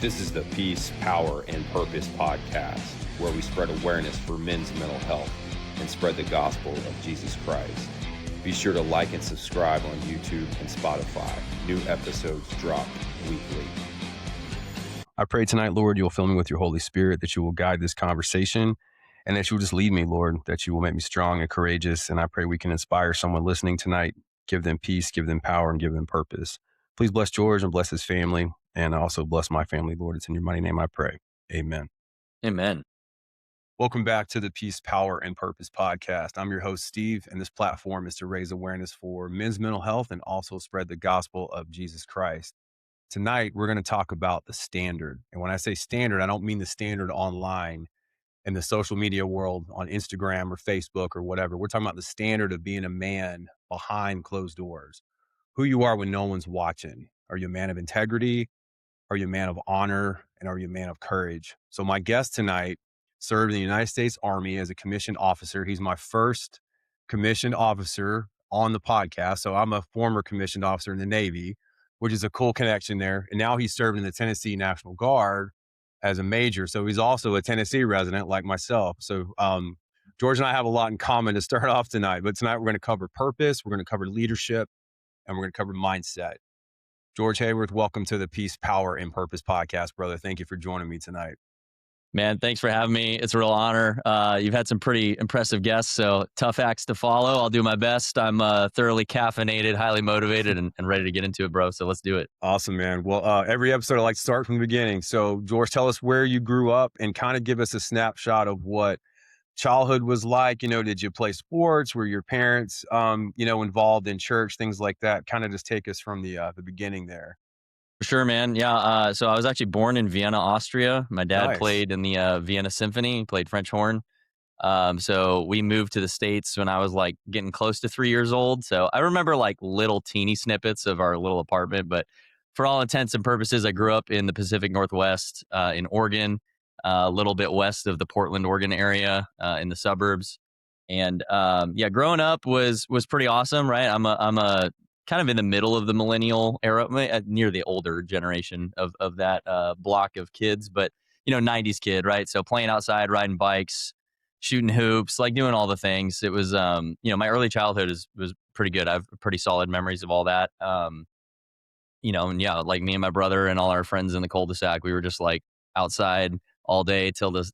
This is the Peace, Power, and Purpose podcast, where we spread awareness for men's mental health and spread the gospel of Jesus Christ. Be sure to like and subscribe on YouTube and Spotify. New episodes drop weekly. I pray tonight, Lord, you'll fill me with your Holy Spirit, that you will guide this conversation, and that you will just lead me, Lord, that you will make me strong and courageous. And I pray we can inspire someone listening tonight, give them peace, give them power, and give them purpose. Please bless George and bless his family, and also bless my family, Lord. It's in your mighty name I pray. Amen. Amen. Welcome back to the Peace, Power, and Purpose podcast. I'm your host, Steve, and this platform is to raise awareness for men's mental health and also spread the gospel of Jesus Christ. Tonight, we're going to talk about the standard. And when I say standard, I don't mean the standard online in the social media world on Instagram or Facebook or whatever. We're talking about the standard of being a man behind closed doors, who you are when no one's watching. Are you a man of integrity? Are you a man of honor? And are you a man of courage? So my guest tonight served in the United States Army as a commissioned officer. He's my first commissioned officer on the podcast. So I'm a former commissioned officer in the Navy, which is a cool connection there. And now he's serving in the Tennessee National Guard as a major. So he's also a Tennessee resident like myself. So George and I have a lot in common to start off tonight. But tonight we're going to cover purpose, we're going to cover leadership, and we're going to cover mindset. George Hayworth, welcome to the Peace, Power, and Purpose podcast, brother. Thank you for joining me tonight. Man, thanks for having me. It's a real honor. You've had some pretty impressive guests, so tough acts to follow. I'll do my best. I'm thoroughly caffeinated, highly motivated, and ready to get into it, bro. So let's do it. Awesome, man. Well, every episode I like to start from the beginning. So, George, tell us where you grew up and kind of give us a snapshot of what childhood was like. You know, did you play sports? Were your parents, involved in church, things like that? Kind of just take us from the beginning there. For sure, man. Yeah. So I was actually born in Vienna, Austria. My dad Nice. played in the Vienna Symphony, played French horn. So we moved to the States when I was like getting close to 3 years old. So I remember like little teeny snippets of our little apartment, but for all intents and purposes, I grew up in the Pacific Northwest, in Oregon, a little bit west of the Portland, Oregon area, in the suburbs. And growing up was pretty awesome, right? I'm a kind of in the middle of the millennial era, near the older generation of that block of kids, but 90s kid, right? So playing outside, riding bikes, shooting hoops, like doing all the things. It was, my early childhood was pretty good. I have pretty solid memories of all that. Like me and my brother and all our friends in the cul-de-sac, we were just like outside all day till the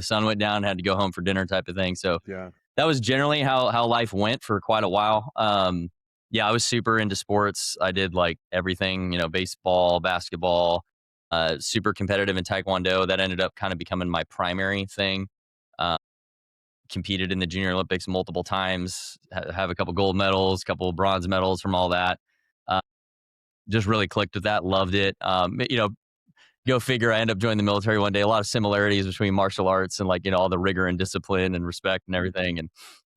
sun went down, had to go home for dinner type of thing. So Yeah. that was generally how life went for quite a while. I was super into sports. I did like everything, baseball, basketball, super competitive in Taekwondo. That ended up kind of becoming my primary thing. Competed in the Junior Olympics multiple times, have a couple gold medals, a couple of bronze medals from all that. Just really clicked with that, loved it. Go figure, I end up joining the military one day. A lot of similarities between martial arts and all the rigor and discipline and respect and everything. And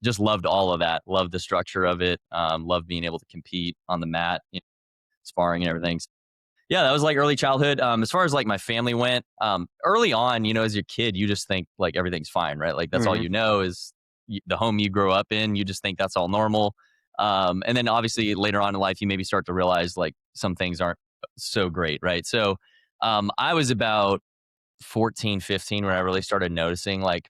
just loved all of that. Loved the structure of it. Loved being able to compete on the mat, sparring and everything. So, yeah, that was like early childhood. As far as like my family went, early on, as your kid, you just think like everything's fine, right? Like that's all you know is the home you grow up in. You just think that's all normal. And then obviously later on in life, you maybe start to realize like some things aren't so great, right? So I was about 14, 15 when I really started noticing like,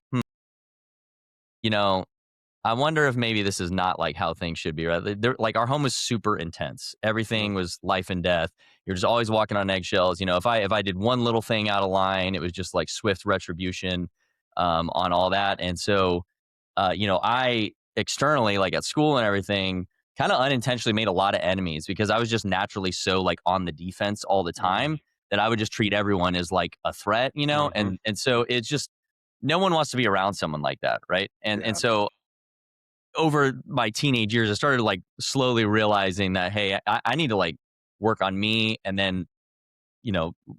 I wonder if maybe this is not like how things should be, right? Like our home was super intense. Everything was life and death. You're just always walking on eggshells. If I did one little thing out of line, it was just like swift retribution on all that. And so, I externally, like at school and everything, kind of unintentionally made a lot of enemies because I was just naturally so like on the defense all the time that I would just treat everyone as like a threat, and so it's just, no one wants to be around someone like that. Right. And so over my teenage years, I started like slowly realizing that, hey, I need to like work on me and then,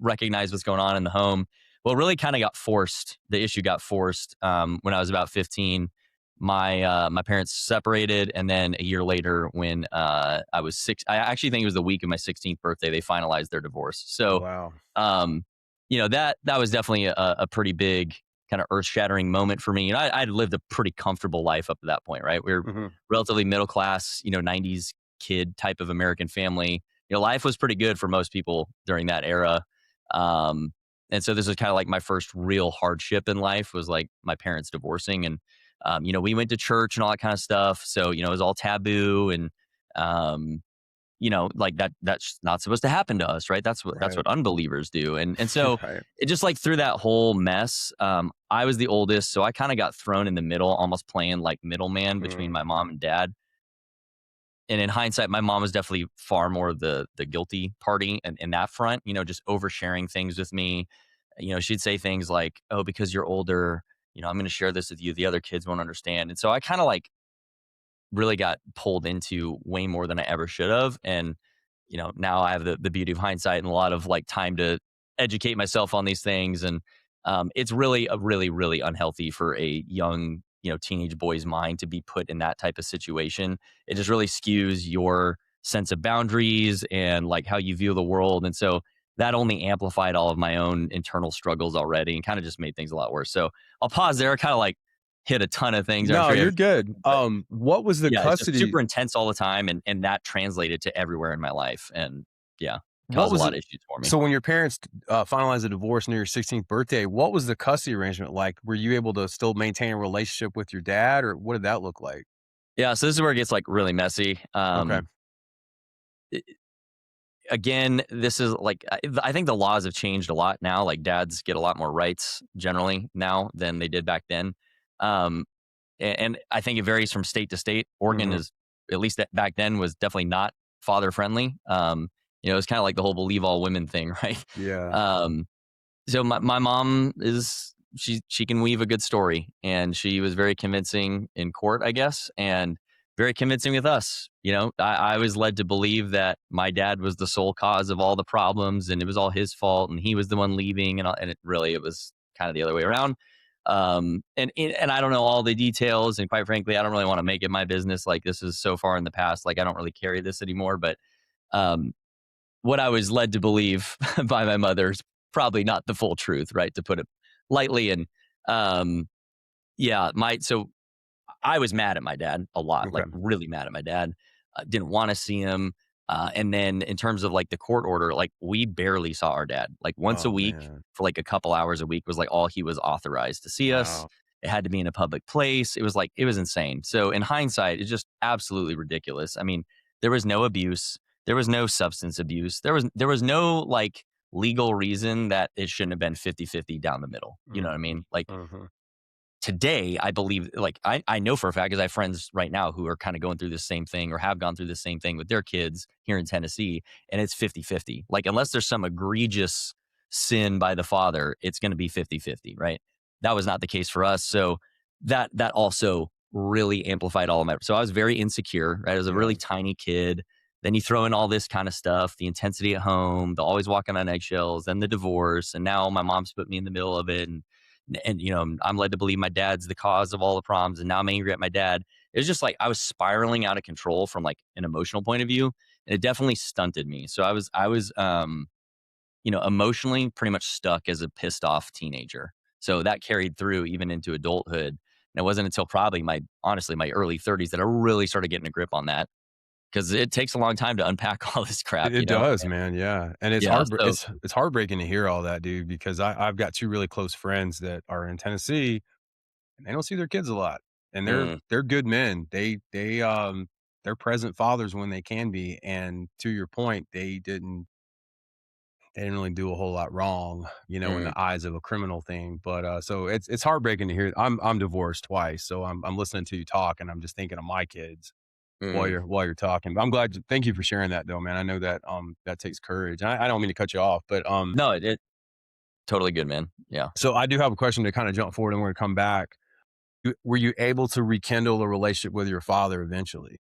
recognize what's going on in the home. Well, it really kind of the issue got forced when I was about 15. My parents separated, and then a year later when I was 6, I actually think it was the week of my 16th birthday, they finalized their divorce. So, Wow. That was definitely a pretty big kind of earth-shattering moment for me. I'd lived a pretty comfortable life up to that point, right? We were relatively middle class, 90s kid type of American family. Life was pretty good for most people during that era. Um, and so this was kind of like my first real hardship in life was like my parents divorcing. And, we went to church and all that kind of stuff. So, it was all taboo and, um, like that's not supposed to happen to us, right? That's Right. what unbelievers do. And so Right. it just like through that whole mess, I was the oldest, so I kind of got thrown in the middle, almost playing like middleman between Mm, my mom and dad. And in hindsight, my mom was definitely far more the guilty party and in that front, just oversharing things with me. She'd say things like, "Oh, because you're older, I'm going to share this with you. The other kids won't understand." And so I kind of like really got pulled into way more than I ever should have. And, now I have the beauty of hindsight and a lot of like time to educate myself on these things. And it's really a really, really unhealthy for a young, teenage boy's mind to be put in that type of situation. It just really skews your sense of boundaries and like how you view the world. And so that only amplified all of my own internal struggles already and kind of just made things a lot worse. So I'll pause there, kind of like hit a ton of things. I'm no, sure you you're have, good. but What was the yeah, it's just custody? super intense all the time, and that translated to everywhere in my life, and yeah, What caused a was lot it? of issues for me. So when your parents finalized the divorce near your 16th birthday, what was the custody arrangement like? Were you able to still maintain a relationship with your dad, or what did that look like? Yeah, so this is where it gets like really messy. Okay. I Again, this is like I think the laws have changed a lot now. Like dads get a lot more rights generally now than they did back then. Um, and I think it varies from state to state. Oregon Hmm. is at least that back then was definitely not father friendly. It's kind of like the whole believe all women thing, right? Yeah. Um, So my mom is she can weave a good story, and she was very convincing in court, I guess, and very convincing with us. I was led to believe that my dad was the sole cause of all the problems, and it was all his fault, and he was the one leaving, and it was kind of the other way around. And I don't know all the details, and quite frankly, I don't really want to make it my business. Like this is so far in the past, like I don't really carry this anymore, but. Um, what I was led to believe by my mother is probably not the full truth, right? To put it lightly. And um, yeah, so I was mad at my dad a lot, like Okay. really mad at my dad. Didn't want to see him. And then in terms of like the court order, like we barely saw our dad. Like once a Oh week man. for like a couple hours a week was like all he was authorized to see us. Wow. It had to be in a public place. It was insane. So in hindsight, it's just absolutely ridiculous. I mean, there was no abuse. There was no substance abuse. There was no like legal reason that it shouldn't have been 50-50 down the middle. You know what I Hmm. mean? Like Hmm. today, I believe, like, I know for a fact because I have friends right now who are kind of going through the same thing or have gone through the same thing with their kids here in Tennessee, and it's 50-50. Like, unless there's some egregious sin by the father, it's going to be 50-50, right? That was not the case for us. So that also really amplified all of my. So I was very insecure, right? I was a Yeah. really tiny kid. Then you throw in all this kind of stuff, the intensity at home, the always walking on eggshells, then the divorce, and now my mom's put me in the middle of it, and I'm led to believe my dad's the cause of all the problems, and now I'm angry at my dad. It was just like I was spiraling out of control from like an emotional point of view, and it definitely stunted me. So I was emotionally pretty much stuck as a pissed off teenager. So that carried through even into adulthood. And it wasn't until probably my early 30s that I really started getting a grip on that, because it takes a long time to unpack all this crap, It does, man. Yeah, and it's Yeah. hard. So It's heartbreaking to hear all that, dude. Because I've got two really close friends that are in Tennessee, and they don't see their kids a lot, and mm, they're good men. They're present fathers when they can be, and to your point, they didn't really do a whole lot wrong, in mm, the eyes of a criminal thing. But so it's heartbreaking to hear. I'm divorced twice, so I'm listening to you talk, and I'm just thinking of my kids while mm. you're talking. But I'm glad. Thank you for sharing that, though, man. I know that that takes courage. And I don't mean to cut you off, but No, it totally good, man. Yeah. so I do have a question to kind of jump forward, and we're gonna come back. Were you able to rekindle a relationship with your father eventually?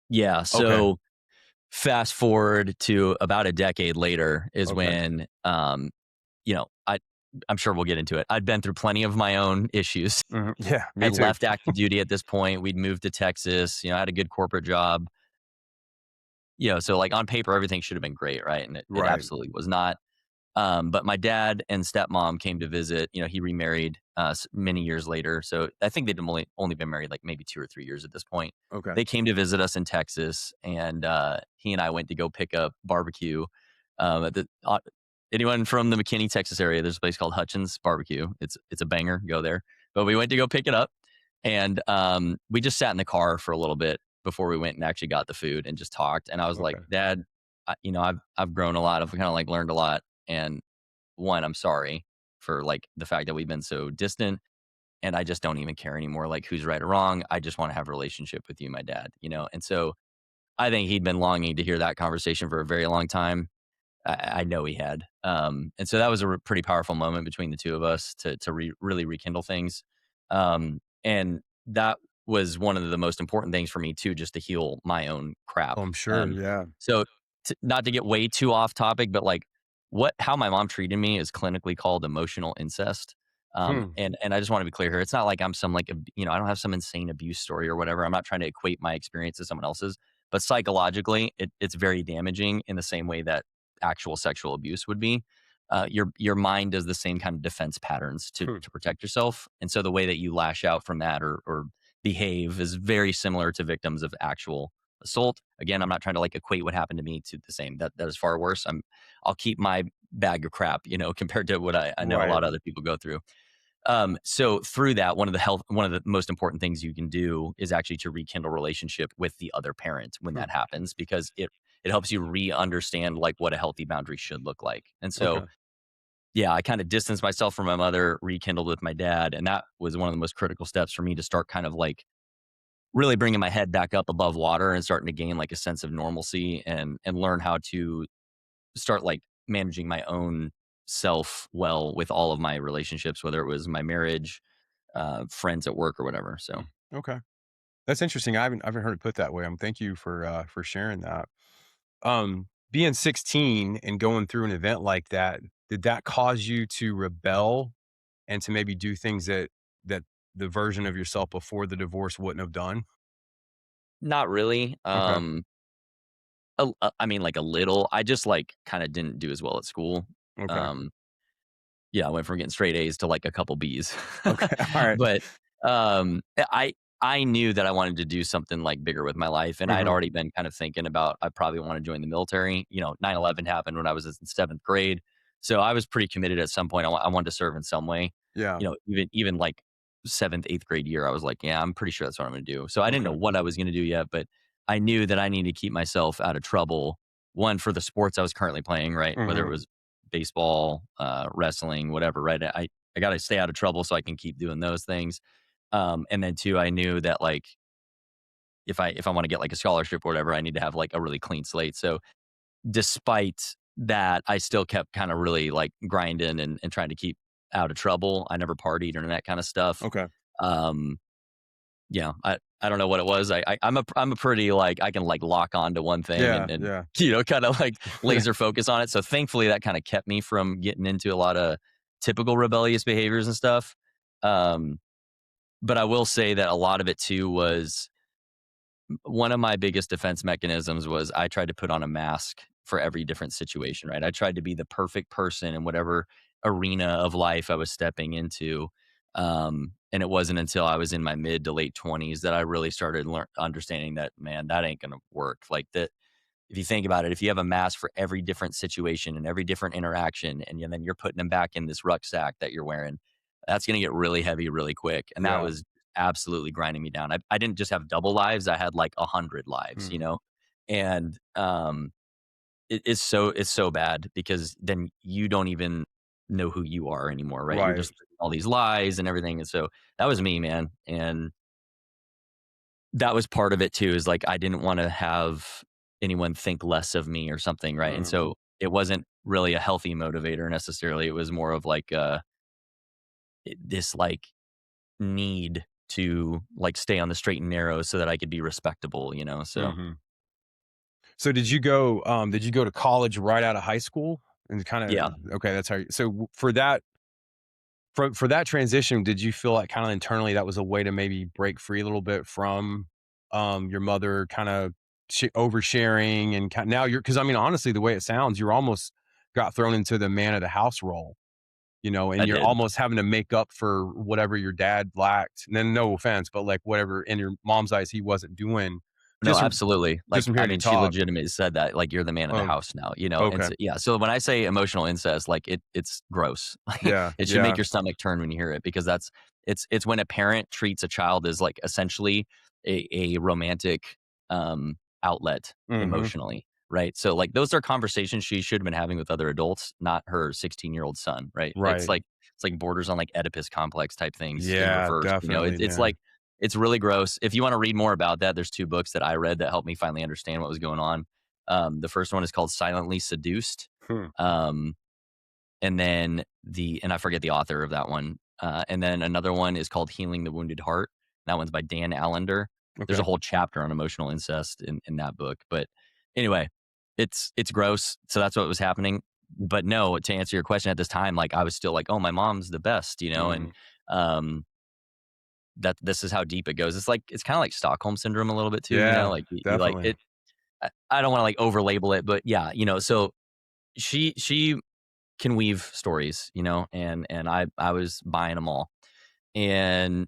Yeah. Okay. So fast forward to about a decade later is Okay. when, you know, I I'm sure we'll get into it. I'd been through plenty of my own issues. Mhm. Yeah, me Had too. left active duty at this point. We'd moved to Texas. I had a good corporate job. So like on paper, everything should have been great, right? And it Right. absolutely was not. But my dad and stepmom came to visit. He remarried many years later. So I think they'd only been married like maybe 2 or 3 years at this point. Okay. They came to visit us in Texas, and he and I went to go pick up barbecue. At the anyone from the McKinney, Texas area, there's a place called Hutchins Barbecue. It's a banger. Go there. But we went to go pick it up, and we just sat in the car for a little bit before we went and actually got the food and just talked. And I was like, Okay. Dad, I've grown a lot. I've kind of like learned a lot. And one, I'm sorry for like the fact that we've been so distant, and I just don't even care anymore. Like who's right or wrong. I just want to have a relationship with you, my dad. And so I think he'd been longing to hear that conversation for a very long time. I know he had. And so that was a pretty powerful moment between the two of us to really rekindle things. And that was one of the most important things for me too, just to heal my own crap. Oh, I'm sure. Yeah. So not to get way too off topic, but like how my mom treated me is clinically called emotional incest. Hmm. And I just want to be clear here. It's not like I'm some like I don't have some insane abuse story or whatever. I'm not trying to equate my experience to someone else's, but psychologically, it's very damaging in the same way that actual sexual abuse would be. Your mind does the same kind of defense patterns to Hmm. protect yourself, and so the way that you lash out from that or behave is very similar to victims of actual assault. Again, I'm not trying to like equate what happened to me to the same. That is far worse. I'll keep my bag of crap, compared to what I know a Right. lot of other people go through. So through that, one of the most important things you can do is actually to rekindle relationship with the other parent when Hmm. that happens, because it helps you re-understand like what a healthy boundary should look like. And so, Okay. yeah, I kind of distanced myself from my mother, rekindled with my dad, and that was one of the most critical steps for me to start kind of like really bringing my head back up above water and starting to gain like a sense of normalcy and learn how to start like managing my own self well with all of my relationships, whether it was my marriage, friends at work or whatever. So Hmm. Okay. That's interesting. I haven't heard it put that way. Thank you for sharing that. Being 16 and going through an event like that, did that cause you to rebel and to maybe do things that the version of yourself before the divorce wouldn't have done? not really. Okay. I mean, like a little. I just like kind of didn't do as well at school. Okay. Um, Yeah, I went from getting straight A's to, like, a couple B's. Okay. All right. But, I knew that I wanted to do something, like, bigger with my life, and I had Mhm. already been kind of thinking about I probably wanna join the military. 9/11 happened when I was in 7th grade, so I was pretty committed at some point. I wanted to serve in some way. Yeah. Even, like, 7th, 8th grade year, I was like, "Yeah, I'm pretty sure that's what I'm gonna do." So I didn't know Okay. what I was gonna do yet, but I knew that I needed to keep myself out of trouble, one, for the sports I was currently playing, right? Whether it Mhm. was baseball, wrestling, whatever, right? I got to stay out of trouble so I can keep doing those things. And then two, I knew that like if I want to get like a scholarship or whatever, I need to have like a really clean slate. So despite that, I still kept kind of really like grinding and trying to keep out of trouble. I never partied or that kind of stuff. Okay. Um, I don't know what it was. I'm a pretty like I can like lock on to one thing Yeah, and yeah. kind of like laser focus on it. So thankfully that kind of kept me from getting into a lot of typical rebellious behaviors and stuff. Um, but I will say that a lot of it too was one of my biggest defense mechanisms was I tried to put on a mask for every different situation, right? I tried to be the perfect person in whatever arena of life I was stepping into. And it wasn't until I was in my mid to late 20s that I really started understanding that, man, that ain't going to work. Like that, if you think about it, if you have a mask for every different situation and every different interaction, and then you're putting them back in this rucksack that you're wearing, that's going to get really heavy really quick. And that Yeah. was absolutely grinding me down. I didn't just have double lives; I had like 100 lives, Mhm. and it's so bad because then you don't even know who you are anymore, right? You're Right. just all these lies and everything. And so that was me, man. And that was part of it too, is like I didn't wanna have anyone think less of me or something, right? And Mhm. so it wasn't really a healthy motivator necessarily. It was more of like, this like need to like stay on the straight and narrow so that I could be respectable. So Mhm. So did you go to college right out of high school? And kinda yeah. okay, that's how you so for that transition, did you feel like kinda internally that was a way to maybe break free a little bit from, your mother kinda oversharing and kind now you're because I mean, honestly, the way it sounds, you're almost got thrown into the man of the house role, I and you're did. almost having to make up for whatever your dad lacked. And then no offense, but like whatever in your mom's eyes he wasn't doing. No, Just from absolutely. just Like, from I hearing you mean, she talk. legitimately said that, like, "You're the man of the Um, house now," you know? And okay. so yeah, so when I say emotional incest, like, it's gross. Like, Yeah, it should make yeah. your stomach turn when you hear it because it's when a parent treats a child as, like, essentially a romantic, outlet Mhm. emotionally, right? So, like, those are conversations she should have been having with other adults, not her 16-year-old son, right? Right. It's like borders on, like, Oedipus complex type things in Yeah, reverse, you know? definitely, It's man. like it's really gross. If you wanna read more about that, there's 2 books that I read that helped me finally understand what was going on. The first one is called Silently Seduced, Hmm. um, and then and I forget the author of that one. And then another one is called Healing the Wounded Heart. That one's by Dan Allender. There's a Okay. whole chapter on emotional incest in that book. But anyway, it's gross. So that's what was happening. But no, to answer your question at this time, like I was still like, oh, my mom's the best, you know, and Mhm. um that this is how deep it goes. It's kind of like Stockholm syndrome a little bit too, you know, Yeah, like you like definitely. it. I don't want to like over label it, but yeah, you know, so she can weave stories, you know, and I was buying them all. And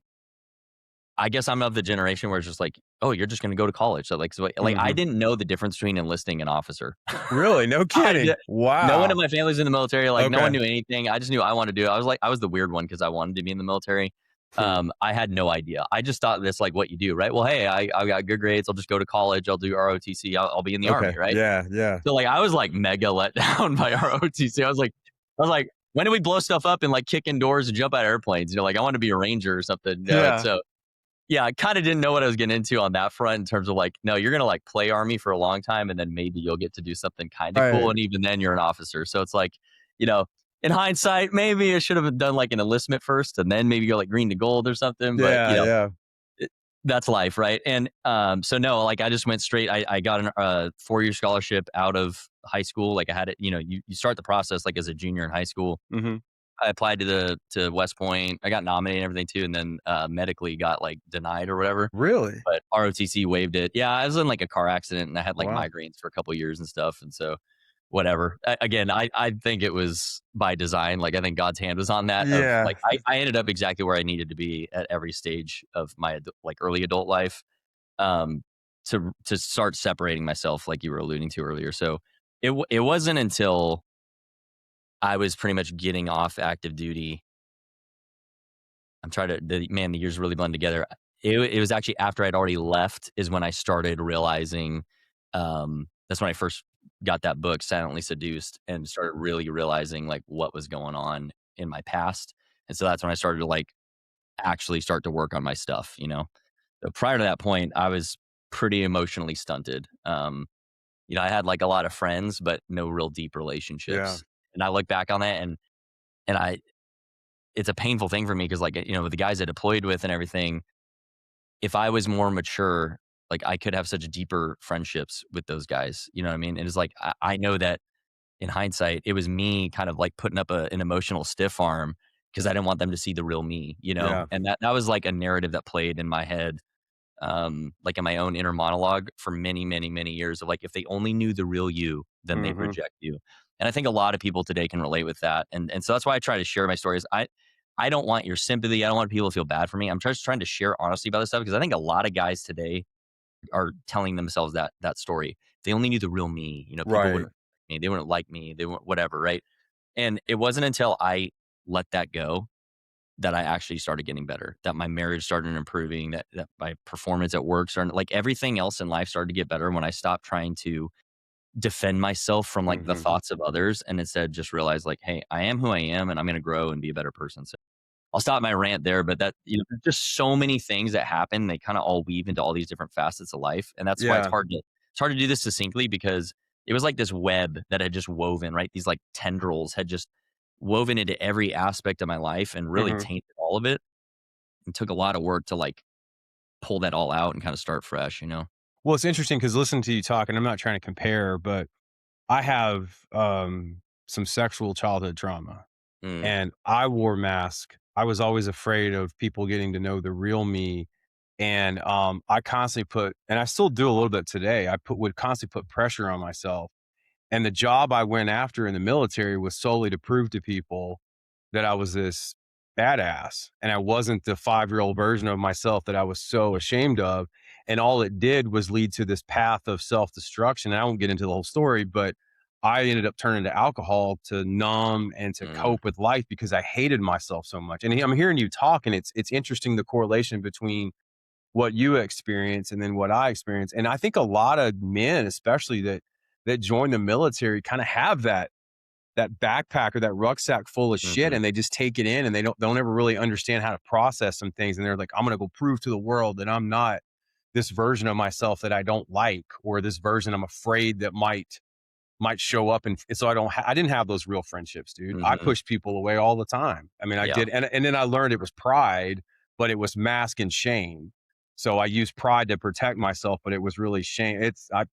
I guess I'm of the generation where it's just like, "Oh, you're just gonna go to college." So, I Mhm. didn't know the difference between enlisting and officer. Really? No I did kidding? No one in Wow. my family's in the military, like, no one Okay. knew anything. I just knew I wanted to do it. I was the weird one because I wanted to be in the military. Hmm. I had no idea. I just thought that's, like, what you do, right? Well, hey, I got good grades. I'll just go to college. I'll do ROTC. I'll be in the Okay. army, right? Yeah, yeah. So, like, I was, like, mega let down by ROTC. I was like, "When do we blow stuff up and, like, kick in doors and jump out of airplanes?" You know, like, I wanted to be a ranger or something. Yeah. So yeah, I kinda didn't know what I was getting into on that front in terms of like, no, you're gonna like play Army for a long time and then maybe you'll get to do something kinda cool, Right. and even then you're an officer. So it's like, you know, in hindsight, maybe I should have done like an enlistment first and then maybe go like green to gold or something, but Yeah, yeah. it, that's life, right? And so no, like I just went straight. I got a 4-year scholarship out of high school. Like I had it, you know, you start the process like as a junior in high school. Mhm. I applied to West Point. I got nominated and everything too, and then medically got like denied or whatever. Really? But ROTC waived it. Yeah, I was in like a car accident and I had like Wow. migraines for a couple years and stuff, and so whatever. Again, I think it was by design. Like I think God's hand was on that. Of Yeah. like I ended up exactly where I needed to be at every stage of my like early adult life, um, to start separating myself, like you were alluding to earlier. So it wasn't until I was pretty much getting off active duty. I'm trying to the years really blend together. It was actually after I'd already left is when I started realizing, that's when I first got that book, Silently Seduced, and started really realizing, like, what was going on in my past, and so that's when I started to, like, actually start to work on my stuff, you know? So prior to that point, I was pretty emotionally stunted. You know, I had, like, a lot of friends, but no real deep Yeah. relationships, and I look back on that and I it's a painful thing for me because, like, you know, with the guys I deployed with and everything, if I was more mature, like, I could have such deeper friendships with those guys, you know what I mean? And it's like, I know that in hindsight, it was me kind of, like, putting up an emotional stiff arm because I didn't want them to see the real me, you know? Yeah. And that was, like, a narrative that played in my head, like, in my own inner monologue for many, many, many years of, like, if they only knew the real you, then they'd Mhm. reject you. And I think a lot of people today can relate with that, and so that's why I try to share my stories. I don't want your sympathy, I don't want people to feel bad for me. I'm just trying to share honestly about this stuff because I think a lot of guys today are telling themselves that story. If they only knew the real me, you know, people Right. wouldn't like me, they wouldn't like me, they wouldn't whatever, right? And it wasn't until I let that go that I actually started getting better, that my marriage started improving, that my performance at work started like everything else in life started to get better when I stopped trying to defend myself from like the Mhm. thoughts of others and instead just realized like, hey, I am who I am and I'm gonna grow and be a better person. So I'll stop my rant there, but that you know, there's just so many things that happen. They kind of all weave into all these different facets of life, and that's why Yeah. it's hard to do this succinctly because it was like this web that had just woven right. These like tendrils had just woven into every aspect of my life and really Mhm. tainted all of it. And took a lot of work to like pull that all out and kind of start fresh. You know. Well, it's interesting because listening to you talk, and I'm not trying to compare, but I have, some sexual childhood trauma, Mm, and I wore mask. I was always afraid of people getting to know the real me, and, I constantly put and I still do a little bit today, would constantly put pressure on myself, and the job I went after in the military was solely to prove to people that I was this badass, and I wasn't the five-year-old version of myself that I was so ashamed of, And all it did was lead to this path of self-destruction. And I won't get into the whole story, but I ended up turning to alcohol to numb and to Mm, cope with life because I hated myself so much. And I'm hearing you talk, and it's interesting the correlation between what you experience and then what I experience. And I think a lot of men, especially that join the military, kind of have that backpack or that rucksack full of shit, mhm, and they just take it in, and they don't ever really understand how to process some things. And they're like, I'm gonna go prove to the world that I'm not this version of myself that I don't like, or this version I'm afraid that might show up. And so I didn't have those real friendships, dude. I mhm. pushed people away all the time. I mean, I Yeah. did. And then I learned it was pride, but it was mask and shame. So I used pride to protect myself, but it was really shame. I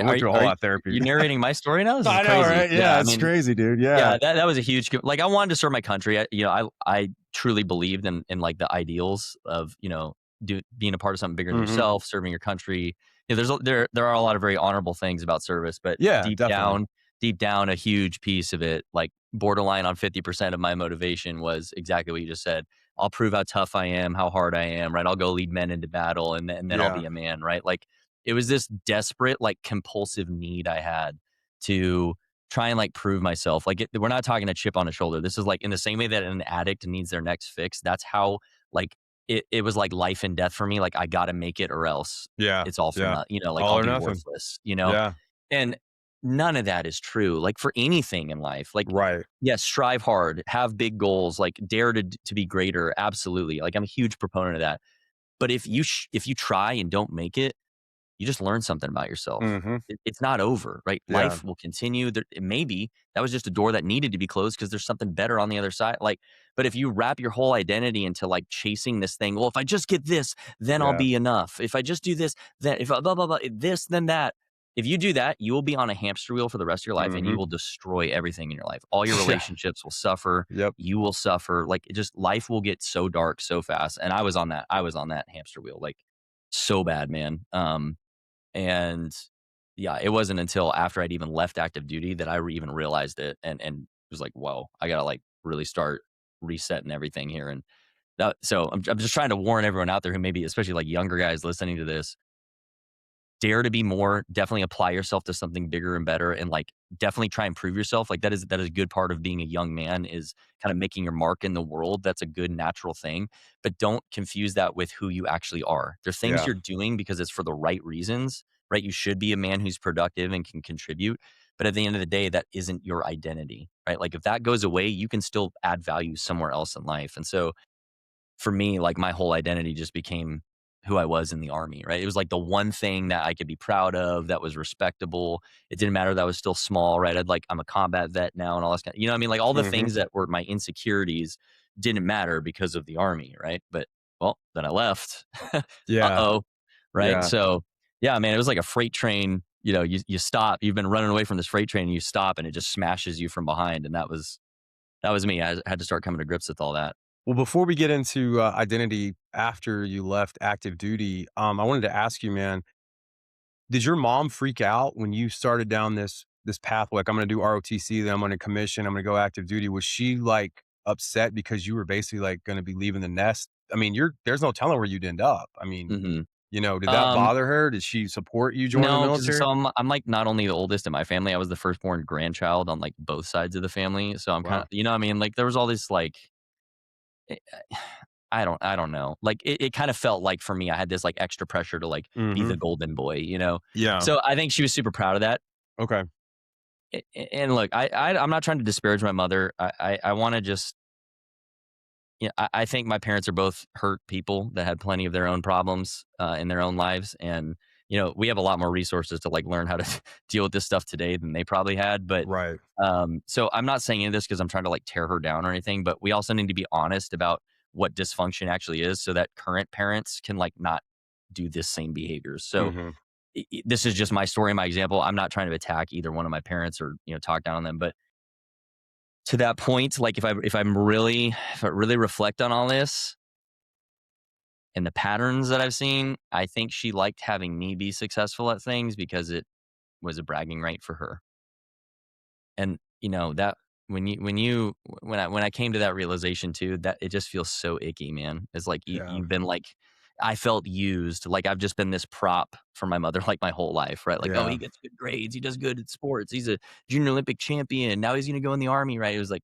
went through a whole lot of therapy. You narrating my story now? This is I know, crazy. right? Yeah, Yeah, I it's mean, crazy, dude. yeah, Yeah. that was a huge like, I wanted to serve my country. I truly believed in, like, the ideals of, being a part of something bigger than Hmm. yourself, serving your country. There are a lot of very honorable things about service, but Yeah, definitely. deep down, a huge piece of it, like, borderline on 50% of my motivation was exactly what you just said. I'll prove how tough I am, how hard I am, right? I'll go lead men into battle, and then I'll Yeah. be a man, right? Like, it was this desperate, like, compulsive need I had to try and, like, prove myself. Like, we're not talking a chip on a shoulder. This is like in the same way that an addict needs their next fix. That's how, like, it was like life and death for me. Like, I got to make it or else Yeah. it's all for Yeah. nothing. Like, All I'll or be nothing. worthless. Yeah. And none of that is true. Like, for anything in life, like, Right. yes, strive hard, have big goals, like, dare to be greater. Absolutely. Like, I'm a huge proponent of that. But if you try and don't make it, you just learn something about yourself. Hmm. It's not over, right? Yeah. Life will continue. Maybe that was just a door that needed to be closed because there's something better on the other side. Like, but if you wrap your whole identity into, like, chasing this thing, well, if I just get this, then I'll Yeah. be enough. If I just do this, then if I blah blah blah, this, then that. If you do that, you will be on a hamster wheel for the rest of your life, and you Hmm. will destroy everything in your life. All your Yeah. relationships will suffer. Yep. You will suffer. Like, life will get so dark so fast. And I was on that. I was on that hamster wheel, like, so bad, man. And yeah, it wasn't until after I'd even left active duty that I even realized it, and was like, "Whoa, I gotta, like, really start resetting everything here." And so I'm just trying to warn everyone out there who maybe, especially, like, younger guys listening to this, dare to be more, definitely apply yourself to something bigger and better, and, like, definitely try and prove yourself. Like, that is a good part of being a young man, is kind of making your mark in the world. That's a good natural thing, but don't confuse that with who you actually are. There's things Yeah. you're doing because it's for the right reasons, right? You should be a man who's productive and can contribute, but at the end of the day, that isn't your identity, right? Like, if that goes away, you can still add value somewhere else in life. And so for me, like, my whole identity just became who I was in the army, right? It was like the one thing that I could be proud of, that was respectable. It didn't matter that I was still small, right? I'm a combat vet now and all this kind of, what I mean? Like, all the Hmm. things that were my insecurities didn't matter because of the army, right? But, well, then I left. Yeah. Uh-oh. Right. Yeah. So yeah, man, it was like a freight train. You stop, you've been running away from this freight train, and you stop, and it just smashes you from behind. And that was me. I had to start coming to grips with all that. Well, before we get into identity after you left active duty, I wanted to ask you, man, did your mom freak out when you started down this path? Like, I'm going to do ROTC, then I'm going to commission, I'm going to go active duty. Was she like upset because you were basically like going to be leaving the nest? I mean, there's no telling where you'd end up. I mean, Hmm. did that Um, bother her? Did she support you joining the No, because military? I'm, like, not only the oldest in my family, I was the firstborn grandchild on, like, both sides of the family. So I'm kinda, Wow. what I mean? Like, there was all this, like, eh, I don't know. Like, it kind of felt like, for me, I had this, like, extra pressure to, like, be Hmm. the golden boy? Yeah. So I think she was super proud of that. Okay. And look, I'm not trying to disparage my mother. I wanna just, I think my parents are both hurt people that had plenty of their own problems, in their own lives. And, we have a lot more resources to, like, learn how to deal with this stuff today than they probably had. But, Right. so I'm not saying any of this because I'm trying to, like, tear her down or anything, but we also need to be honest about what dysfunction actually is, so that current parents can, like, not do this same behaviors. So Hmm. this is just my story, my example. I'm not trying to attack either one of my parents or, talk down on them. But to that point, like, if I really reflect on all this and the patterns that I've seen, I think she liked having me be successful at things because it was a bragging right for her. And, that when I came to that realization too, that it just feels so icky, man. It's like Yeah. you've been, like, I felt used. Like I've just been this prop for my mother like my whole life, right? Like, oh, he Yeah. gets good grades, he does good at sports, he's a junior Olympic champion. Now he's gonna go in the army, right? It was like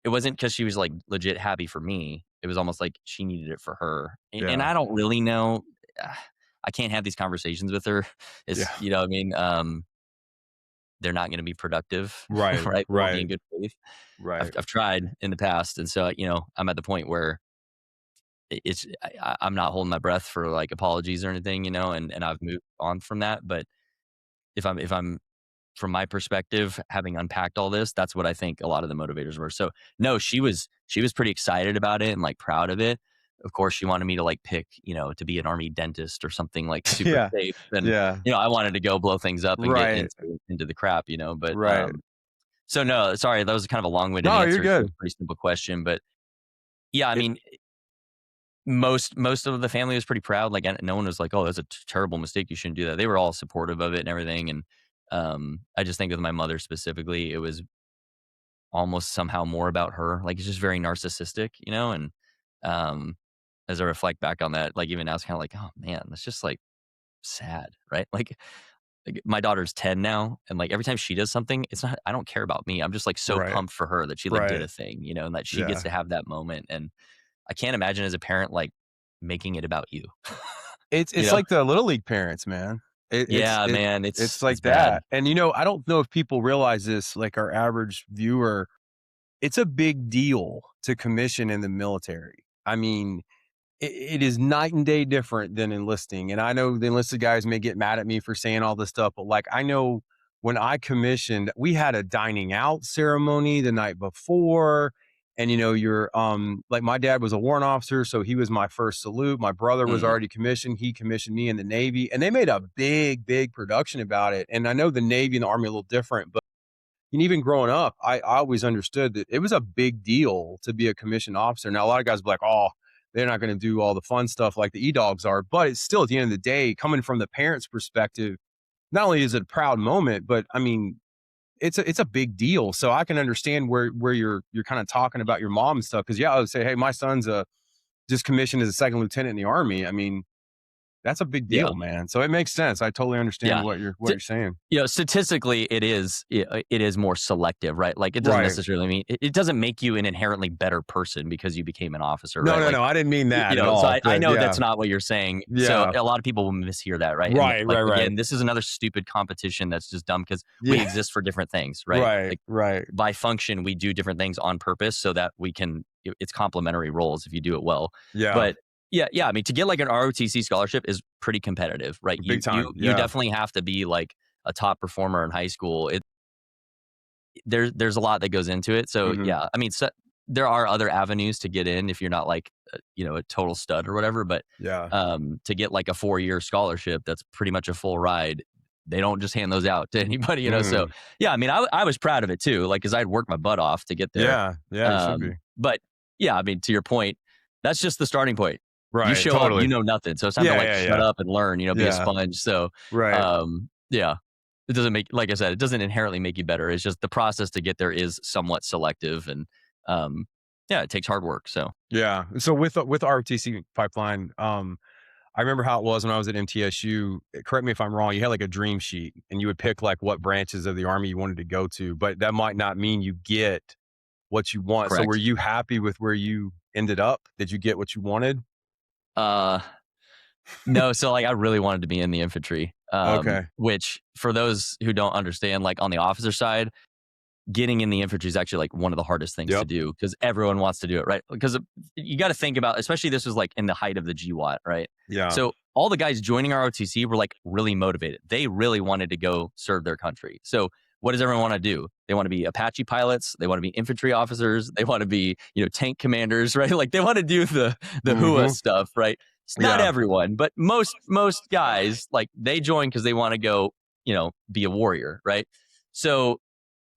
it wasn't because she was like legit happy for me. It was almost like she needed it for her. And Yeah. I don't really know. I can't have these conversations with her. Yeah. It's you know, what I mean, they're not going to be productive, Right. right? They won't be Right. in good faith. I've Right. I've tried in the past, and so I'm at the point where I'm not holding my breath for like apologies or anything, and I've moved on from that. But if I'm from my perspective, having unpacked all this, that's what I think a lot of the motivators were. So no, she was pretty excited about it and like proud of it. Of course, she wanted me to like pick, to be an army dentist or something like super Yeah. safe. And Yeah. I wanted to go blow things up and get Right. into the crap. But Right. so no, sorry, that was kind of a long-winded No, you're answer to a good. pretty simple question. But yeah, I It mean, most of the family was pretty proud. Like, no one was like, "Oh, that's a terrible mistake. You shouldn't do that." They were all supportive of it and everything. And I just think with my mother specifically, it was almost somehow more about her. Like, it's just very narcissistic, And um, as I reflect back on that, like even now, it's kind of like, oh man, that's just like sad, right? Like my daughter's 10 now, and like every time she does something, it's not. I don't care about me. I'm just like so right. pumped for her that she like did Right. a thing, and that she gets Yeah. to have that moment. And I can't imagine as a parent like making it about you. you It's know? like the little league parents, man. It, it's Yeah, it man, it's it's like bad. that. And I don't know if people realize this, like our average viewer, it's a big deal to commission in the military. I mean, it is night and day different than enlisting. And I know the enlisted guys may get mad at me for saying all this stuff, but like I know when I commissioned, we had a dining out ceremony the night before. And you're like my dad was a warrant officer, so he was my first salute. My brother was Mm, already commissioned. He commissioned me in the Navy, and they made a big, big production about it. And I know the Navy and the Army are a little different, but even growing up, I always understood that it was a big deal to be a commissioned officer. Now, a lot of guys be like, oh, they're not going to do all the fun stuff like the E-Dogs are. But it's still, at the end of the day, coming from the parents' perspective, not only is it a proud moment, but I mean, it's a big deal. So I can understand where you're kind of talking about your mom and stuff. Because yeah, I would say, hey, my son's just commissioned as a second lieutenant in the Army. I mean, that's a big yeah, deal, man. So it makes sense. I totally understand yeah. what you're saying. Statistically, it is more selective, right? Like it doesn't Right. necessarily mean it doesn't make you an inherently better person because you became an officer, No, right? no, Like no. I didn't mean that at so all. I But know yeah, that's not what you're saying. So yeah. a lot of people will mishear that, right? And Right, like right, right. again, this is another stupid competition that's just dumb because we Yeah, exist for different things, right? right, Like right. by function, we do different things on purpose so that we can. It's complementary roles if you do it well. Yeah, But yeah. I mean, to get like an ROTC scholarship is pretty competitive, right? You big you time. you Yeah. definitely have to be like a top performer in high school. There's a lot that goes into it. So Mhm. yeah, I mean, there are other avenues to get in if you're not like a total stud or whatever. But Yeah. to get like a 4-year scholarship, that's pretty much a full ride. They don't just hand those out to anybody. So Mm. yeah, I mean, I was proud of it too, like because I'd worked my butt off to get there. Yeah, yeah, you should be. But yeah, I mean, to your point, that's just the starting point. You Right, show up, you totally. know nothing, so it's time to Yeah, like yeah, shut yeah. up and learn. Be a Yeah, sponge. So right. yeah, it doesn't make, like I said, it doesn't inherently make you better. It's just the process to get there is somewhat selective, and yeah, it takes hard work. So Yeah. So with ROTC pipeline, I remember how it was when I was at MTSU. Correct me if I'm wrong, you had like a dream sheet and you would pick like what branches of the Army you wanted to go to, but that might not mean you get what you want. So were correct. you happy with where you ended up? Did you get what you wanted? Uh, no, so like I really wanted to be in the infantry, Okay. which for those who don't understand, like on the officer side, getting in the infantry is actually like one of the hardest things to Yep. do because everyone wants to do it, right? Because you got to think about, especially this was like in the height of the GWAT, right? Yeah. So all the guys joining ROTC were like really motivated. They really wanted to go serve their country. So what does everyone want to do? They want to be Apache pilots. They want to be infantry officers. They want to be, tank commanders, right? Like they want to do the HUA Mhm. stuff, right? It's not Yeah. everyone, but most guys like they join because they want to go, be a warrior, right? So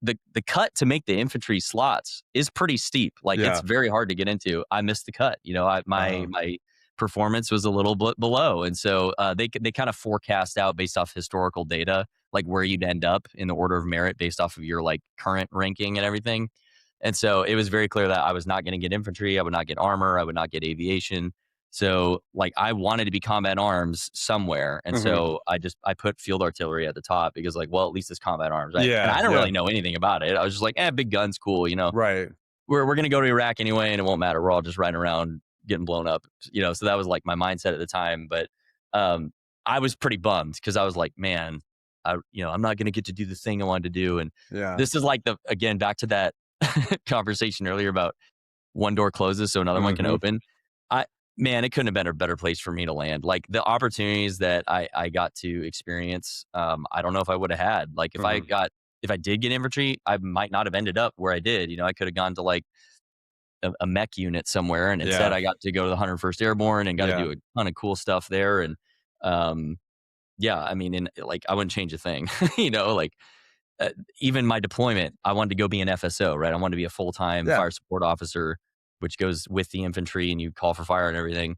the cut to make the infantry slots is pretty steep. Like it's Yeah. very hard to get into. I missed the cut. My Uh-huh. my performance was a little bit below, and so they kind of forecast out based off historical data, like where you'd end up in the order of merit based off of your like current ranking and everything. And so it was very clear that I was not going to get infantry. I would not get armor. I would not get aviation. So like I wanted to be combat arms somewhere. And Mhm. so I put field artillery at the top because like, well, at least it's combat arms, right? And Yeah, I don't yeah. really know anything about it. I was just like, big guns, cool, Right. we're gonna go to Iraq anyway, and it won't matter. We're all just riding around getting blown up, So that was like my mindset at the time. But um, I was pretty bummed because I was like, man, I'm not gonna get to do the thing I wanted to do. And Yeah. this is like the again back to that conversation earlier about one door closes so another one can Mhm. open. I Man, it couldn't have been a better place for me to land. Like the opportunities that I got to experience, I don't know if I would have had. Like Mhm. if I did get infantry, I might not have ended up where I did. I could have gone to like a mech unit somewhere, and instead Yeah. I got to go to the 101st Airborne and got to Yeah. do a ton of cool stuff there. And um, yeah, I mean, like I wouldn't change a thing. Like uh, even my deployment, I wanted to go be an FSO, right? I wanted to be a full time Yeah. fire support officer, which goes with the infantry and you call for fire and everything.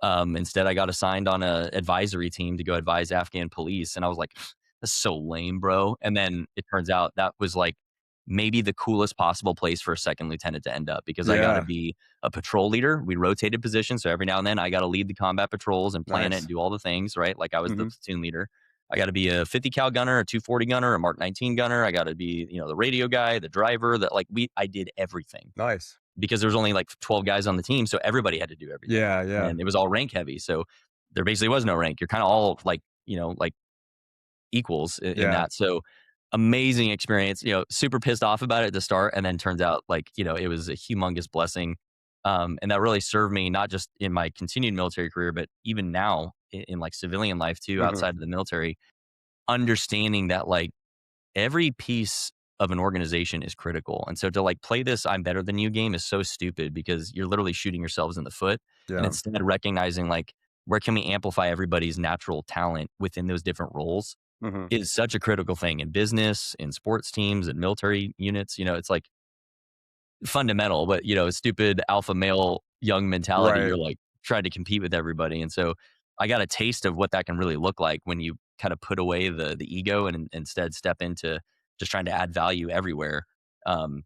Instead, I got assigned on a advisory team to go advise Afghan police, and I was like, "That's so lame, bro." And then it turns out that was like maybe the coolest possible place for a second lieutenant to end up because I got to Yeah. be a patrol leader. We rotated positions, so every now and then I got to lead the combat patrols and plan it and Nice. do all the things, right? Like I was the Mhm. platoon leader. I got to be a 50 cal gunner, a 240 gunner, a Mark 19 gunner. I got to be, the radio guy, the driver. That like I did everything Nice. because there was only like 12 guys on the team, so everybody had to do everything, Yeah, yeah. and it was all rank heavy. So there basically was no rank. You're kind of all like, like equals in Yeah. that. So amazing experience. Super pissed off about it at the start, and then turns out like it was a humongous blessing. And that really served me not just in my continued military career, but even now in like civilian life too, Mhm. outside of the military understanding that like every piece of an organization is critical. And so to like play this I'm better than you game is so stupid because you're literally shooting yourselves in the foot. And Yeah. instead recognizing like where can we amplify everybody's natural talent within those different roles Mhm. is such a critical thing in business, in sports teams, and military units. It's like fundamental, but stupid alpha male young mentality. Right. You're like trying to compete with everybody. And so I got a taste of what that can really look like when you kind of put away the ego and instead step into just trying to add value everywhere. Um,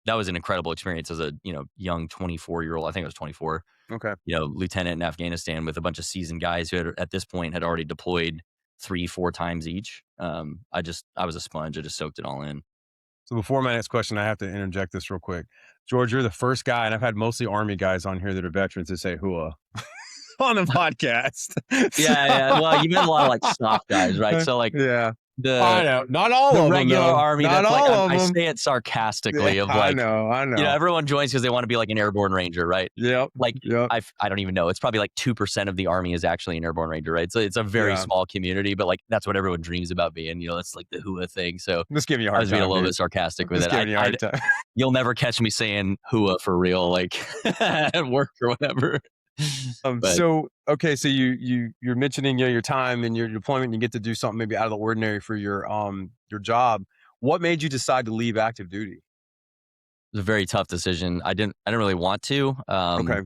that was an incredible experience as a young 24-year-old. I think I was 24. Okay. Lieutenant in Afghanistan with a bunch of seasoned guys who had, at this point had already deployed 3-4 times each. I was a sponge. I just soaked it all in. So before my next question, I have to interject this real quick. George, you're the first guy, and I've had mostly Army guys on here that are veterans to say "hua" on the podcast. So, Yeah, yeah. Well, you met a lot of like soft guys, right? So like yeah, I the know. Not all the of them, regular though. army, Not that's like all of I them. say it Yeah, sarcastically of I like, know. I know. everyone joins because they want to be like an airborne ranger, right? Yep. Like Yep. I don't even know. It's probably like 2% of the army is actually an airborne ranger, right? So it's a very Yeah. small community, but like that's what everyone dreams about being. It's like the hua thing. So I'm just giving you a I hard was being a time, little dude. bit sarcastic I'm with just it. giving you a hard time. You'll never catch me saying hua for real, like at work or whatever. But So okay, so you're mentioning your time and your deployment. You get to do something maybe out of the ordinary for your job. What made you decide to leave active duty? it was a very tough decision. I didn't really want to. Okay.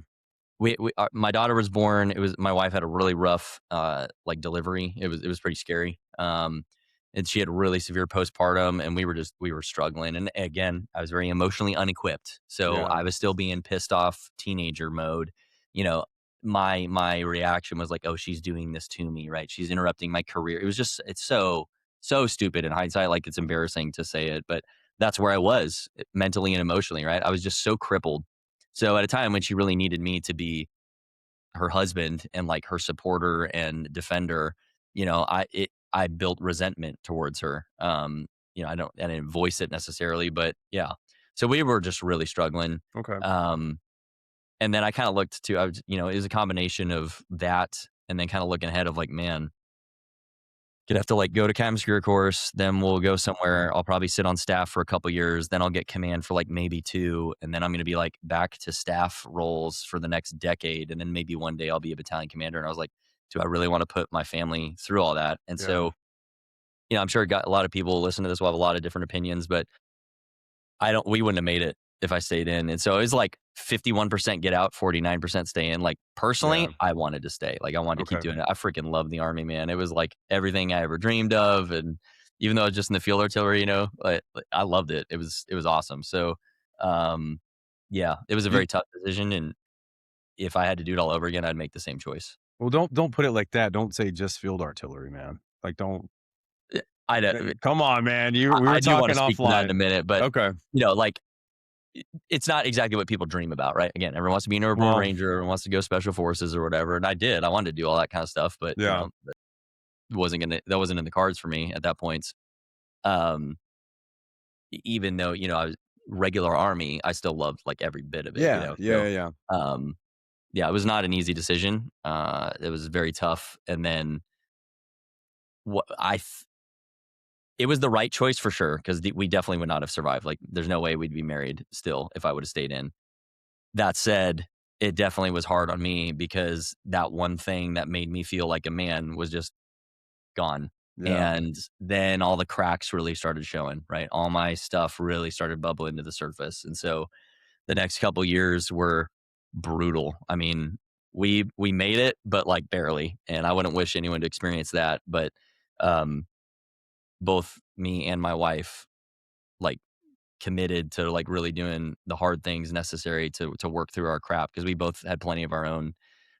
My daughter was born. My wife had a really rough like delivery. It was pretty scary. And she had really severe postpartum, and we were struggling. And again, I was very emotionally unequipped, so Yeah. I was still being pissed off teenager mode. You know, my reaction was like, "Oh, she's doing this to me, right? She's interrupting my career." It's so stupid in hindsight. Like it's embarrassing to say it, but that's where I was mentally and emotionally. Right, I was just so crippled. So at a time when she really needed me to be her husband and like her supporter and defender, I built resentment towards her. I didn't voice it necessarily, but yeah. So we were just really struggling. Okay. Um, and then I kind of looked to, it was a combination of that and then kind of looking ahead of like, man, gonna have to like go to cabin security course, then we'll go somewhere. I'll probably sit on staff for a couple years, then I'll get command for like maybe 2, and then I'm gonna be like back to staff roles for the next decade, and then maybe one day I'll be a battalion commander. And I was like, do I really want to put my family through all that? And Yeah. so, I'm sure got a lot of people listen to this will have a lot of different opinions, but we wouldn't have made it if I stayed in. And so it was like 51% get out, 49% stay in. Like personally, Yeah. I wanted to stay. Like I wanted to keep Okay. doing it. I freaking love the army, man. It was like everything I ever dreamed of. And even though I was just in the field artillery, like, I loved it. It was awesome. So, yeah, it was a You very tough decision. And if I had to do it all over again, I'd make the same choice. Well, don't put it like that. Don't say just field artillery, man. Like, don't Eh, I don't come on, man. We were I do wanna talking speak to that in offline. a minute, but, Okay. like, it's not exactly what people dream about, right? Again, everyone wants to be an airborne Well, ranger, everyone wants to go special forces or whatever, and I did. I wanted to do all that kind of stuff, but, yeah. that wasn't in the cards for me at that point. Um, even though, I was regular army, I still loved, like, every bit of it, Yeah. Yeah. So, Yeah. um, yeah, it was not an easy decision. It was very tough, and then what I th it was the right choice for sure, 'cause we definitely would not have survived, like, there's no way we'd be married still if I would've stayed in. That said, it definitely was hard on me because that one thing that made me feel like a man was just gone. Yeah. And then all the cracks really started showing, right? All my stuff really started bubbling to the surface. And so the next couple years were brutal. I mean, we made it, but like barely. And I wouldn't wish anyone to experience that. But um, both me and my wife like committed to like really doing the hard things necessary to work through our crap because we both had plenty of our own.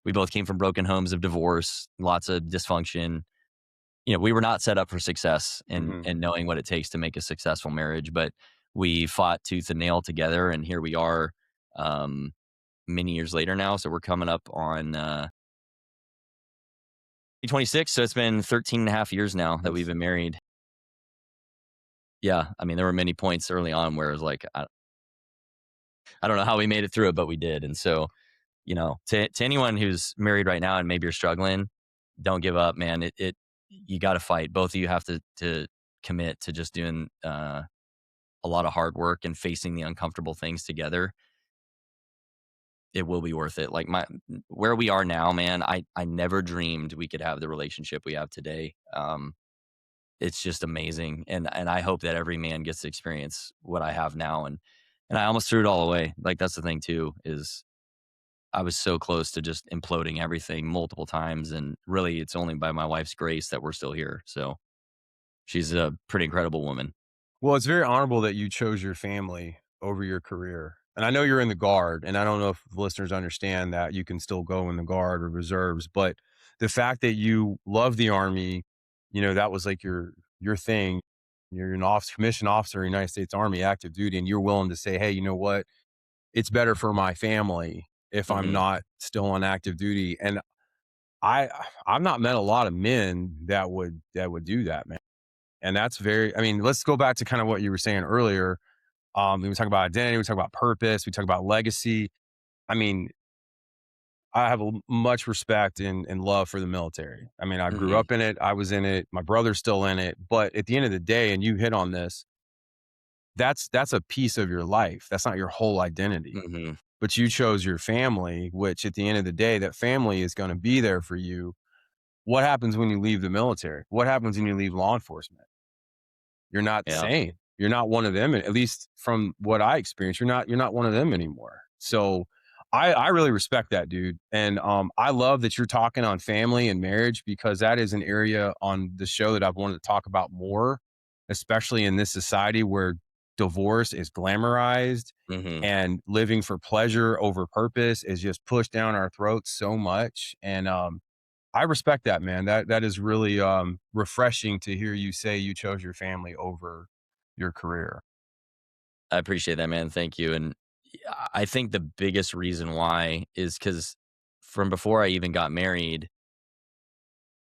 We both came from broken homes of divorce, lots of dysfunction. We were not set up for success and Hmm. and knowing what it takes to make a successful marriage, but we fought tooth and nail together, and here we are, um, many years later now. So we're coming up on 26. So it's been 13 and a half years now that we've That's been married. Yeah, I mean, there were many points early on where it was like, I don't know how we made it through it, but we did. And so, to anyone who's married right now and maybe you're struggling, don't give up, man. It you got to fight. Both of you have to commit to just doing a lot of hard work and facing the uncomfortable things together. It will be worth it. Like where we are now, man. I never dreamed we could have the relationship we have today. It's just amazing, and I hope that every man gets to experience what I have now. And I almost threw it all away. Like that's the thing too is I was so close to just imploding everything multiple times, and really, it's only by my wife's grace that we're still here. So she's a pretty incredible woman. Well, it's very honorable that you chose your family over your career. And I know you're in the Guard, and I don't know if listeners understand that you can still go in the Guard or reserves, but the fact that you love the Army, that was like your thing. You're an commissioned officer in the United States Army, active duty, and you're willing to say, "Hey, you know what? It's better for my family if I'm Hmm. not still on active duty." And I I've not met a lot of men that would do that, man. And that's very I mean, let's go back to kind of what you were saying earlier. We talk about identity, we talk about purpose, we talk about legacy. I mean, I have much respect and love for the military. I mean, I grew Hmm. up in it, I was in it, my brother's still in it, but at the end of the day, and you hit on this, that's a piece of your life. That's not your whole identity. Hmm. But you chose your family, which at the end of the day, that family is going to be there for you. What happens when you leave the military? What happens when you leave law enforcement? You're not the Yeah, same. You're not one of them, at least from what I experienced, you're not one of them anymore. So, I really respect that, dude, and, I love that you're talking on family and marriage because that is an area on the show that I've wanted to talk about more, especially in this society where divorce is glamorized hmm and living for pleasure over purpose is just pushed down our throats so much, and, I respect that, man. That is really, refreshing to hear you say you chose your family over your career. I appreciate that, man. Thank you. And I think the biggest reason why is because from before I even got married,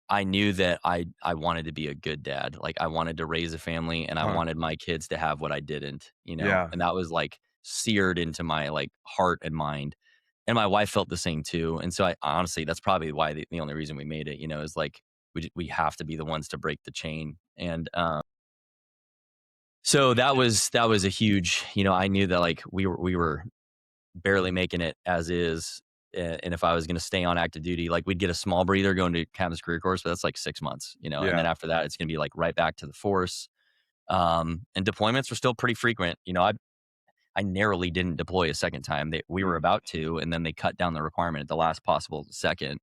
I knew that I wanted to be a good dad. Like I wanted to raise a family and I Huh. wanted my kids to have what I didn't, Yeah. and that was like seared into my like heart and mind. And my wife felt the same too. And so I honestly, that's probably why the only reason we made it, is like we have to be the ones to break the chain. And so that was a huge, I knew that like we were barely making it as is. And if I was going to stay on active duty, like we'd get a small breather going to Captain's Career Course, but that's like 6 months, and then Yeah. after that, it's going to be like right back to the force. And deployments were still pretty frequent. I narrowly didn't deploy a second time. We were Mm. about to, and then they cut down the requirement at the last possible second.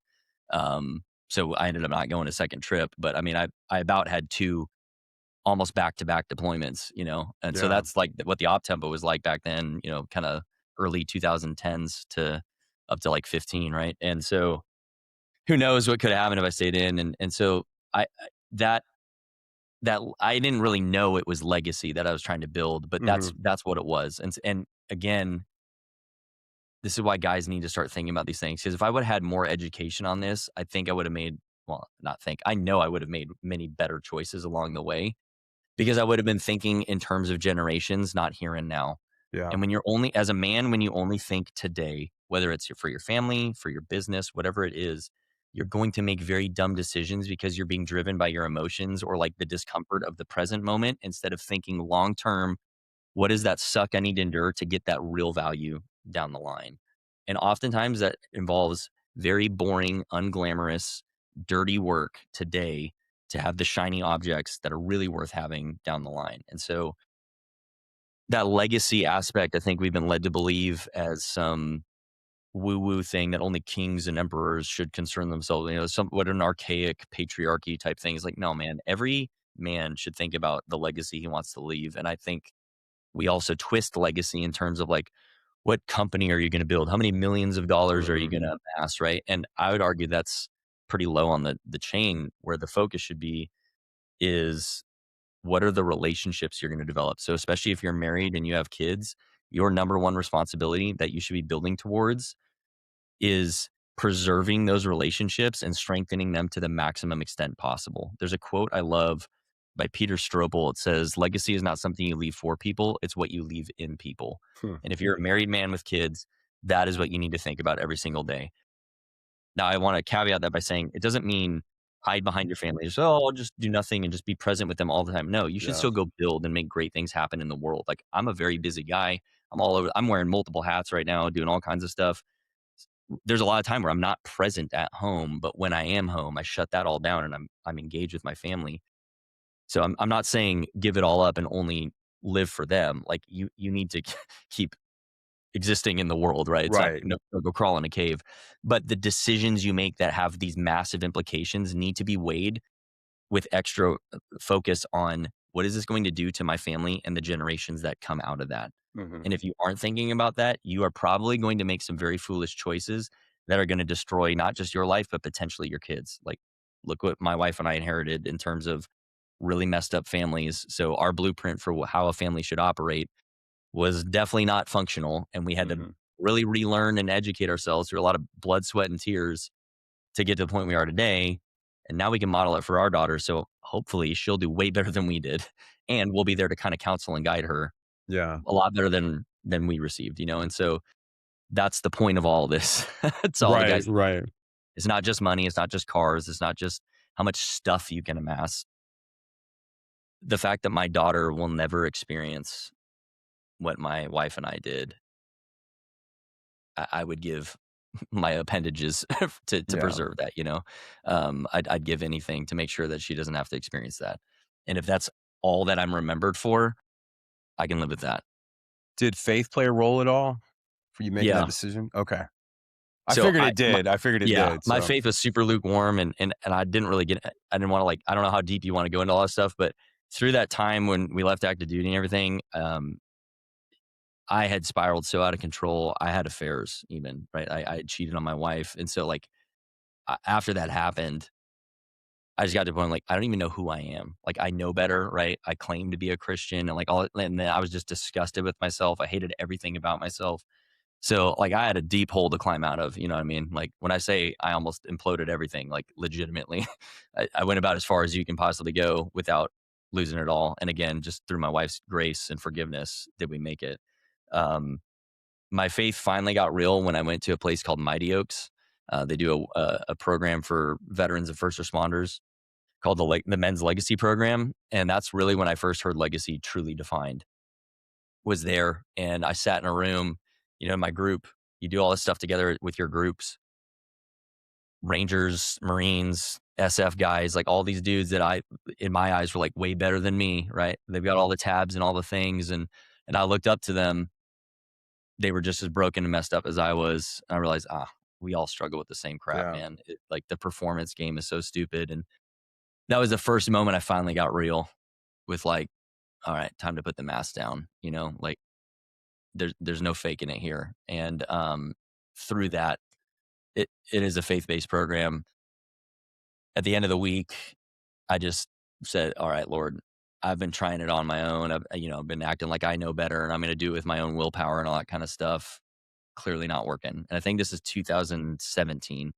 So I ended up not going a second trip, but I mean, I about had two almost back to back deployments, and so Yeah. that's like what the op tempo was like back then, kind of early 2010s to up to like 15, right? And so who knows what could have happened if I stayed in. And so that I didn't really know it was legacy that I was trying to build, but Hmm. that's what it was. And again, this is why guys need to start thinking about these things. Because if I would have had more education on this, I think I would have made, well, not think, I know I would have made many better choices along the way, because I would have been thinking in terms of generations, not here and now. Yeah. And when you're only, as a man, when you only think today, whether it's for your family, for your business, whatever it is, you're going to make very dumb decisions because you're being driven by your emotions or like the discomfort of the present moment instead of thinking long term, what is that suck I need to endure to get that real value down the line? And oftentimes that involves very boring, unglamorous, dirty work today to have the shiny objects that are really worth having down the line. And so that legacy aspect, I think we've been led to believe as some woo-woo thing that only kings and emperors should concern themselves. What an archaic patriarchy type thing. Is like, no, man, every man should think about the legacy he wants to leave. And I think we also twist legacy in terms of like, what company are you going to build? How many millions of dollars are you Hmm. going to amass, right? And I would argue that's pretty low on the chain. Where the focus should be is, what are the relationships you're going to develop? So especially if you're married and you have kids, your number one responsibility that you should be building towards is preserving those relationships and strengthening them to the maximum extent possible. There's a quote I love by Peter Strobel. It says, legacy is not something you leave for people, it's what you leave in people. Hmm. And if you're a married man with kids, that is what you need to think about every single day. Now, I want to caveat that by saying it doesn't mean hide behind your family. Just, oh, I'll just do nothing and just be present with them all the time. No, you should Yeah. still go build and make great things happen in the world. Like, I'm a very busy guy. I'm all over. I'm wearing multiple hats right now, doing all kinds of stuff. There's a lot of time where I'm not present at home, but when I am home, I shut that all down and I'm engaged with my family. So I'm not saying give it all up and only live for them. Like, you need to keep existing in the world, right? It's not, Right. go crawl in a cave. But the decisions you make that have these massive implications need to be weighed with extra focus on, what is this going to do to my family and the generations that come out of that? Hmm. And if you aren't thinking about that, you are probably going to make some very foolish choices that are going to destroy not just your life, but potentially your kids. Like, look what my wife and I inherited in terms of really messed up families. So our blueprint for how a family should operate was definitely not functional. And we had to Hmm. really relearn and educate ourselves through a lot of blood, sweat, and tears to get to the point we are today. And now we can model it for our daughter. So hopefully she'll do way better than we did. And we'll be there to kind of counsel and guide her Yeah. a lot better than we received, And so that's the point of all this. It's all the Right. guys. Right. It's not just money. It's not just cars. It's not just how much stuff you can amass. The fact that my daughter will never experience what my wife and I did, I would give my appendages to Yeah. preserve that. I'd give anything to make sure that she doesn't have to experience that. And if that's all that I'm remembered for, I can live with that. Did faith play a role at all for you making that Yeah. decision? Okay. I So figured it did. I figured it yeah, did. my So faith was super lukewarm, and I didn't really get. I didn't want to, like, I don't know how deep you want to go into all that stuff, but through that time when we left active duty and everything, I had spiraled so out of control. I had affairs, even, right. I had cheated on my wife, and so, like, after that happened, I just got to the point, like, I don't even know who I am. Like, I know better, right? I claim to be a Christian, and like all, and then I was just disgusted with myself. I hated everything about myself. So, like, I had a deep hole to climb out of, you know what I mean? Like, when I say I almost imploded everything, like, legitimately, I went about as far as you can possibly go without losing it all. And again, just through my wife's grace and forgiveness did we make it. Um, my faith finally got real when I went to a place called Mighty Oaks. They do a program for veterans and first responders called the Men's Legacy Program, and that's really when I first heard legacy truly defined. Was there, and I sat in a room, in my group. You do all this stuff together with your groups, Rangers, Marines, SF guys, like all these dudes that in my eyes, were like way better than me, right? They've got all the tabs and all the things, and I looked up to them. They were just as broken and messed up as I was. I realized, we all struggle with the same crap, yeah. man. Like, the performance game is so stupid, and that was the first moment I finally got real with, like, all right, time to put the mask down. Like, there's no faking it here. And through that, it is a faith-based program. At the end of the week, I just said, all right, Lord, I've been trying it on my own. I've been acting like I know better and I'm going to do it with my own willpower and all that kind of stuff. Clearly not working. And I think this is 2017.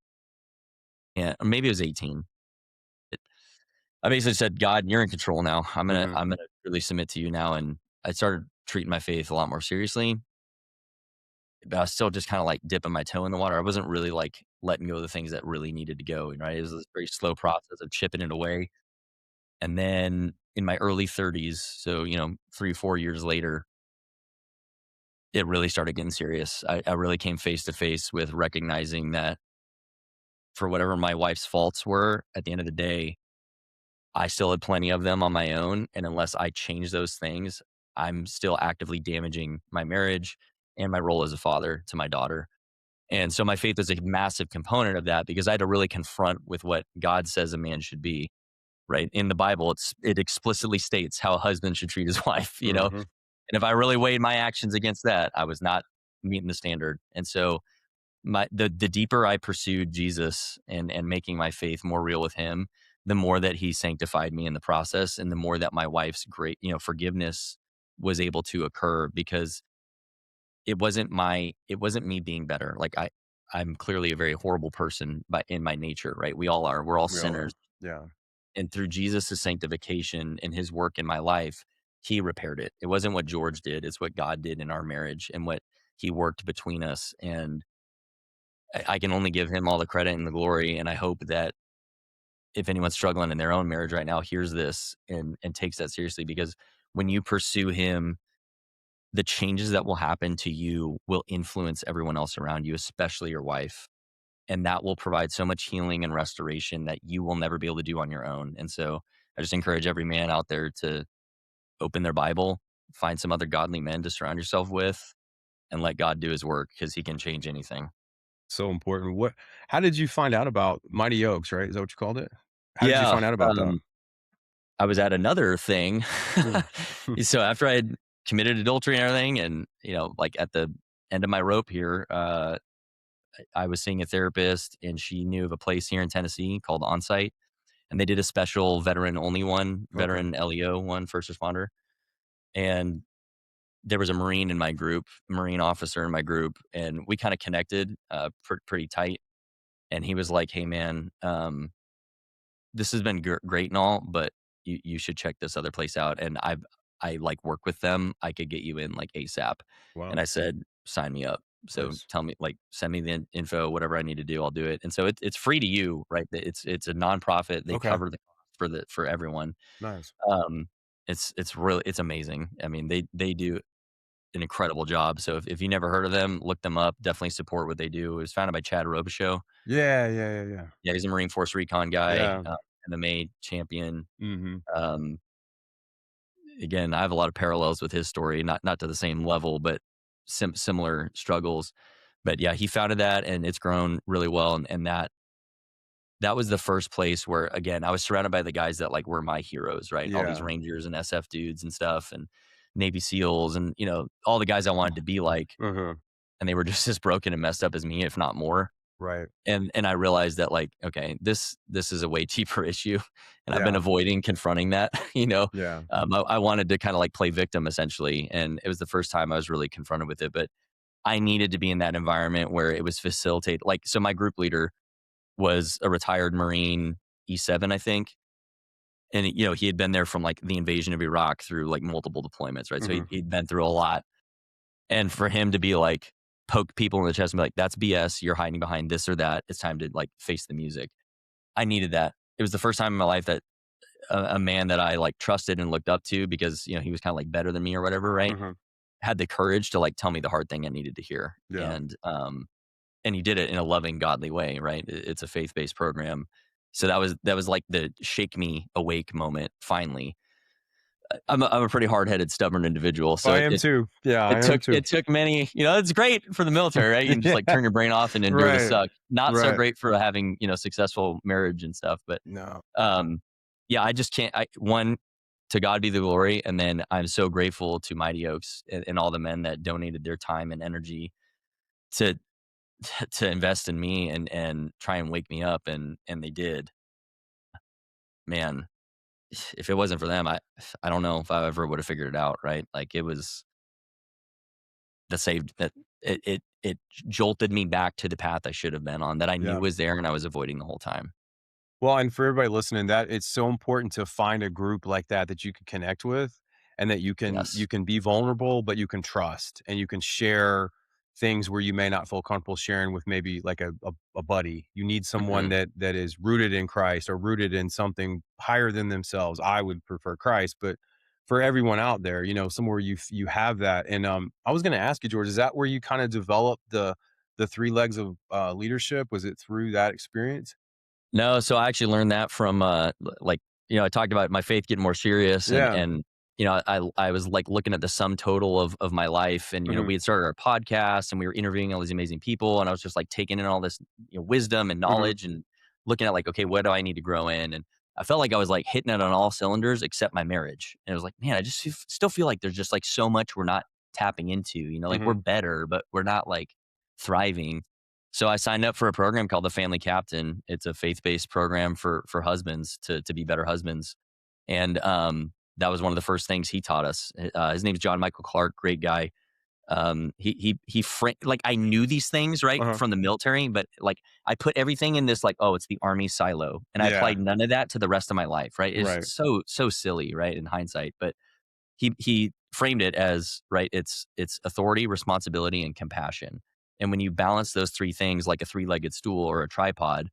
Yeah, or maybe it was 18. It, I basically said, God, you're in control now. Mhm. I'm gonna really submit to you now. And I started treating my faith a lot more seriously. But I was still just kind of like dipping my toe in the water. I wasn't really like letting go of the things that really needed to go. Right. It was this very slow process of chipping it away. And then in my early 30s, so 3, 4 years later, it really started getting serious. I really came face to face with recognizing that for whatever my wife's faults were, at the end of the day, I still had plenty of them on my own, and unless I change those things, I'm still actively damaging my marriage and my role as a father to my daughter. And so my faith is a massive component of that because I had to really confront with what God says a man should be, right? In the Bible, it explicitly states how a husband should treat his wife. Mhm. And if I really weighed my actions against that, I was not meeting the standard. And so the deeper I pursued Jesus and making my faith more real with him, the more that he sanctified me in the process and the more that my wife's great, forgiveness was able to occur because it wasn't me being better. Like I'm clearly a very horrible person in my nature, right? We all are. We're all We all sinners. are. Yeah. And through Jesus' sanctification and his work in my life, he repaired it. It wasn't what George did, it's what God did in our marriage and what he worked between us. And I can only give him all the credit and the glory. And I hope that if anyone's struggling in their own marriage right now, hears this and takes that seriously because when you pursue him, the changes that will happen to you will influence everyone else around you, especially your wife. And that will provide so much healing and restoration that you will never be able to do on your own. And so I just encourage every man out there to open their Bible, find some other godly men to surround yourself with, and let God do his work because he can change anything. So important. How did you find out about Mighty Oaks, right? Is that what you called it? How did you Yeah. find out about that? I was at another thing. Mm. So after I had committed adultery and everything, and like at the end of my rope here, I was seeing a therapist, and she knew of a place here in Tennessee called Onsite, and they did a special veteran only one, Okay. veteran LEO one, first responder, and there was a Marine in my group, Marine officer in my group, and we kind of connected pretty tight. And he was like, "Hey, man, this has been great and all, but you should check this other place out." And I like work with them. I could get you in like ASAP. And Wow. I said, sign me up. So Nice. tell me, like, send me the info, whatever I need to do, I'll do it. And so it's free to you, right? It's a nonprofit. They Okay. cover the cost for everyone. Nice. Um, it's really it's amazing. I mean, they do an incredible job. So if you never heard of them, look them up. Definitely support what they do. It was founded by Chad Robichaux. Yeah, yeah, yeah, yeah. Yeah, he's a Marine Force Recon guy, Yeah. MMA champion. Mhm. Um, Again, I have a lot of parallels with his story, not to the same level, but similar struggles. But yeah, he founded that, and it's grown really well. And that was the first place where, again, I was surrounded by the guys that like were my heroes, right? All these Yeah. Rangers and SF dudes and stuff, and Navy SEALs, and all the guys I wanted to be like, Uh-huh. and they were just as broken and messed up as me, if not more. Right. And I realized that, like, okay, this is a way deeper issue, and I've been Yeah. avoiding confronting that. Yeah. I wanted to kind of like play victim essentially, and it was the first time I was really confronted with it. But I needed to be in that environment where it was facilitated. Like, so my group leader was a retired Marine, E7, I think, and he had been there from like the invasion of Iraq through like multiple deployments, right? So Mhm. he'd been through a lot, and for him to be like, poke people in the chest and be like, that's BS. You're hiding behind this or that. It's time to like face the music. I needed that. It was the first time in my life that a man that I like trusted and looked up to because, he was kind of like better than me or whatever, right? Mhm. Had the courage to like tell me the hard thing I needed to hear. Yeah. And he did it in a loving, godly way, right? It's a faith-based program. So that was like the shake me awake moment finally. I'm a pretty hard-headed, stubborn individual. So I it, am it too. Yeah, I It am took too. it took many, it's great for the military, right? You can just like Yeah. turn your brain off and endure the Right. suck. Not so Right. great for having, successful marriage and stuff. But No. um yeah, I just can't one, to God be the glory. And then I'm so grateful to Mighty Oaks and all the men that donated their time and energy to to invest in me and try and wake me up, and they did. Man, if it wasn't for them, I don't know if I ever would have figured it out, right? Like, it was that saved that it jolted me back to the path I should have been on, that I knew Yeah. was there and I was avoiding the whole time. Well, and for everybody listening, that it's so important to find a group like that that you can connect with and that you Yes. can be vulnerable, but you can trust and you can share things where you may not feel comfortable sharing with maybe like a buddy. You need someone Mhm. that is rooted in Christ or rooted in something higher than themselves. I would prefer Christ, but for everyone out there, somewhere you have that. And I was going to ask you, George, is that where you kind of developed the three legs of leadership? Was it through that experience? No, so I actually learned that from, like, I talked about my faith getting more serious, and Yeah. I was, like, looking at the sum total of my life, and, Mhm. we had started our podcast, and we were interviewing all these amazing people, and I was just, like, taking in all this, wisdom and Mhm. knowledge, and looking at, like, okay, what do I need to grow in? And I felt like I was, like, hitting it on all cylinders except my marriage, and I was like, "Man, I just still feel like there's just, like, so much we're not tapping into," like, we're Mhm. better, but we're not, like, thriving. So I signed up for a program called the Family Captain. It's a faith-based program for husbands to be better husbands. And that was one of the first things he taught us. His name's John Michael Clark, great guy. Like, I knew these things, right, Uh-huh. from the military, but, like, I put everything in this, like, oh, it's the army silo, and I Yeah. applied none of that to the rest of my life, right? It's Right. so silly, right, in hindsight, but he framed it as, right, it's authority, responsibility, and compassion. And when you balance those three things like a three-legged stool or a tripod,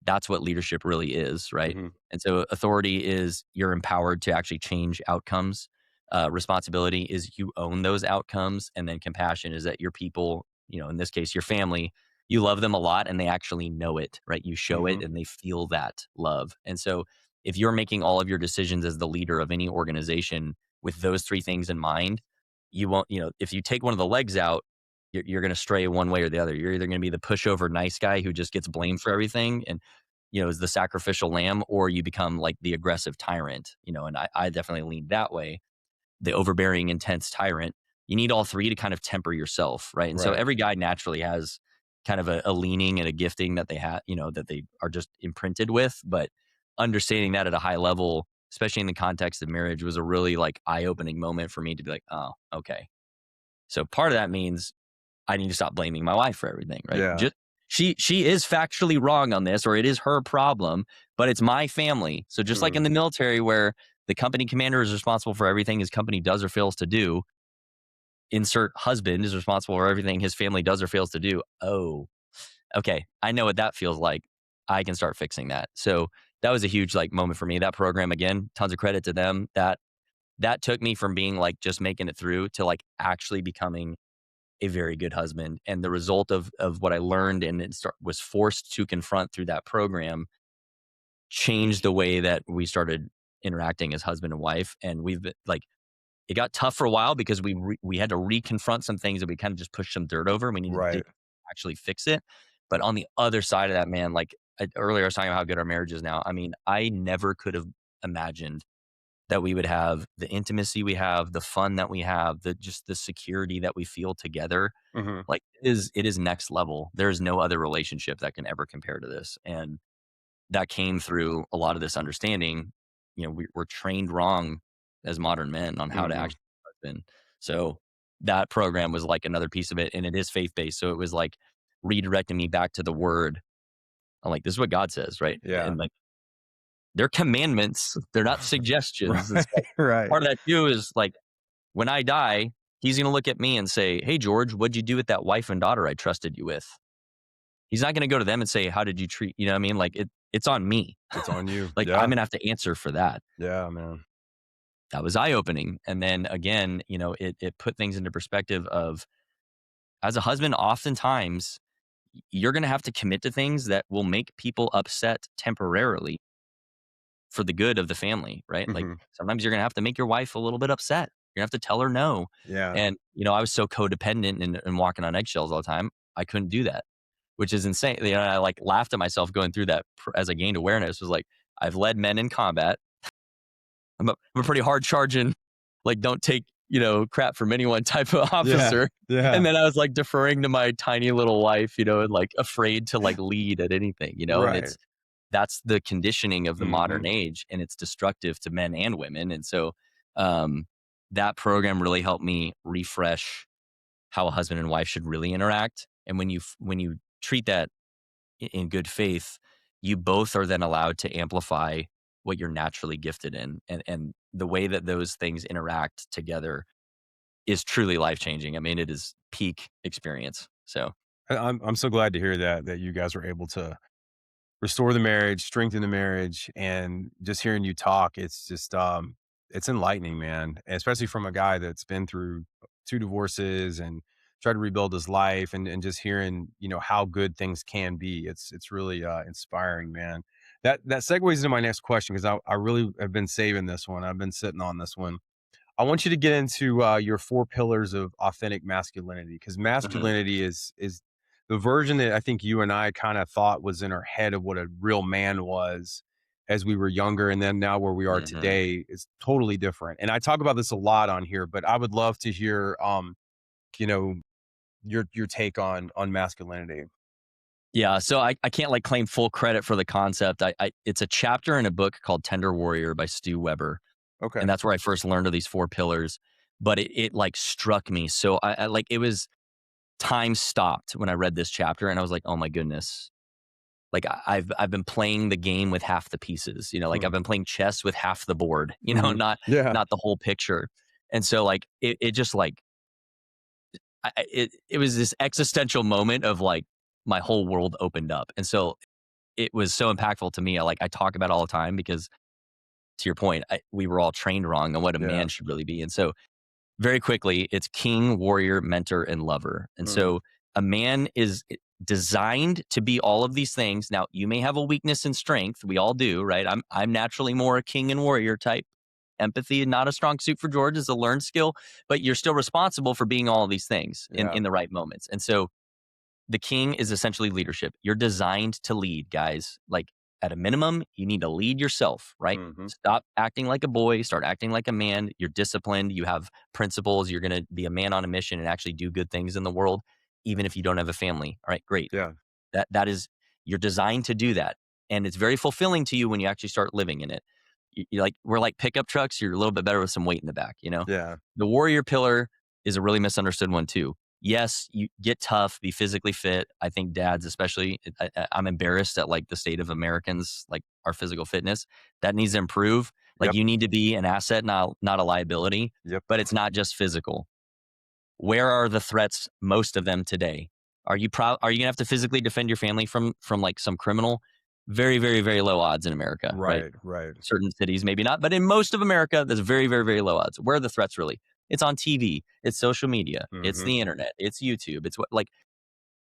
that's what leadership really is, right? Mhm. And so authority is you're empowered to actually change outcomes. Responsibility is you own those outcomes, and then compassion is that your people, in this case, your family, you love them a lot, and they actually know it, right? You show it, Mhm. and they feel that love. And so, if you're making all of your decisions as the leader of any organization with those three things in mind, you won't. If you take one of the legs out, you're going to stray one way or the other. You're either going to be the pushover nice guy who just gets blamed for everything, and is the sacrificial lamb, or you become like the aggressive tyrant, and I definitely lean that way, the overbearing, intense tyrant. You need all three to kind of temper yourself, right? And so Right. every guy naturally has kind of a leaning and a gifting that they have, that they are just imprinted with. But understanding that at a high level, especially in the context of marriage, was a really like eye-opening moment for me to be like, oh, okay. So part of that means I need to stop blaming my wife for everything, right? Yeah. Just she is factually wrong on this, or it is her problem, but it's my family. So just like in Mhm. the military where the company commander is responsible for everything his company does or fails to do, insert husband is responsible for everything his family does or fails to do. Oh, okay. I know what that feels like. I can start fixing that. So that was a huge like moment for me. That program, again, tons of credit to them. That took me from being like just making it through to like actually becoming a very good husband. And the result of what I learned and was forced to confront through that program changed the way that we started interacting as husband and wife. And we've been like, it got tough for a while because we had to reconfront some things that we kind of just pushed some dirt over. And we needed to Right. actually fix it. But on the other side of that, man, like earlier I was talking about how good our marriage is now. I mean, I never could have imagined that we would have the intimacy we have, the fun that we have, the security that we feel together. Mhm. Like, it is next level. There's no other relationship that can ever compare to this, and that came through a lot of this understanding. We're trained wrong as modern men on how to Mhm. actually be husband. So that program was like another piece of it, and it is faith-based, so it was like redirecting me back to the word. I'm like, "This is what God says," right? Yeah. And, like, they're commandments, they're not suggestions. Right. It's like Right. part of that too is, like, when I die, he's gonna look at me and say, "Hey, George, what'd you do with that wife and daughter I trusted you with?" He's not gonna go to them and say, "How did you treat," you know what I mean? Like, it's on me. It's on you. Like, I'm Yeah. gonna have to answer for that. Yeah, man. That was eye-opening, and then again, it put things into perspective of, as a husband, oftentimes, you're gonna have to commit to things that will make people upset temporarily for the good of the family, right? Like, Mhm. sometimes you're gonna have to make your wife a little bit upset. You're gonna have to tell her no. Yeah. And, I was so codependent and walking on eggshells all the time, I couldn't do that, which is insane. I like laughed at myself going through that as I gained awareness. Was like, I've led men in combat. I'm a pretty hard charging, like, don't take crap from anyone type of Yeah. officer. Yeah. And then I was like deferring to my tiny little wife, and like afraid to like lead at anything. And Right. that's the conditioning of the Mhm. modern age, and it's destructive to men and women. And so, um, that program really helped me refresh how a husband and wife should really interact. And when you treat that in good faith, you both are then allowed to amplify what you're naturally gifted in, and the way that those things interact together is truly life changing. I mean, it is peak experience. So, I'm so glad to hear that you guys were able to restore the marriage, strengthen the marriage, and just hearing you talk, it's just it's enlightening, man. Especially from a guy that's been through 2 divorces and tried to rebuild his life and just hearing, how good things can be. It's really inspiring, man. That segues into my next question because I really have been saving this one. I've been sitting on this one. I want you to get into your 4 pillars of authentic masculinity because mhm, masculinity is the version that I think you and I kind of thought was in our head of what a real man was as we were younger, and then now where we are mhm. today is totally different. And I talk about this a lot on here, but I would love to hear, you know, your take on masculinity. Yeah, so I can't like claim full credit for the concept. It's a chapter in a book called Tender Warrior by Stu Weber, Okay. and that's where I first learned of these 4 pillars. But it like struck me. So I like it was time stopped when I read this chapter, and I was like, oh my goodness. Like I've been playing the game with half the pieces, like Hmm. I've been playing chess with half the board, Hmm. not Yeah. not the whole picture. And so like it just like it was this existential moment of like my whole world opened up. And so it was so impactful to me. I talk about it all the time because to your point, we were all trained wrong on what a Yeah. man should really be. And so very quickly, it's king, warrior, mentor, and lover. And Mm. so a man is designed to be all of these things. Now, you may have a weakness and strength. We all do, right? I'm naturally more a king and warrior type. Empathy, not a strong suit for George, is a learned skill, but you're still responsible for being all of these things in, Yeah. in the right moments. And so the king is essentially leadership. You're designed to lead, guys. Like at a minimum, you need to lead yourself, right? Hmm. Stop acting like a boy, start acting like a man. You're disciplined, you have principles, you're going to be a man on a mission and actually do good things in the world even if you don't have a family. All right, great. Yeah. That is you're designed to do that. And it's very fulfilling to you when you actually start living in it. You like we're like pickup trucks, you're a little bit better with some weight in the back. Yeah. The warrior pillar is a really misunderstood one too. Yes, you get tough, be physically fit. I think dads, especially, I'm embarrassed at like the state of Americans, like our physical fitness. That needs to improve. Like Yep. you need to be an asset, not a liability. Yep. But it's not just physical. Where are the threats? Most of them today. Are you proud? Are you gonna have to physically defend your family from like some criminal? Very, very, very low odds in America, right? Right. Right. Certain cities, maybe not, but in most of America, there's very, very, very low odds. Where are the threats really? It's on TV, it's social media, it's Hmm. the internet, it's YouTube, it's what like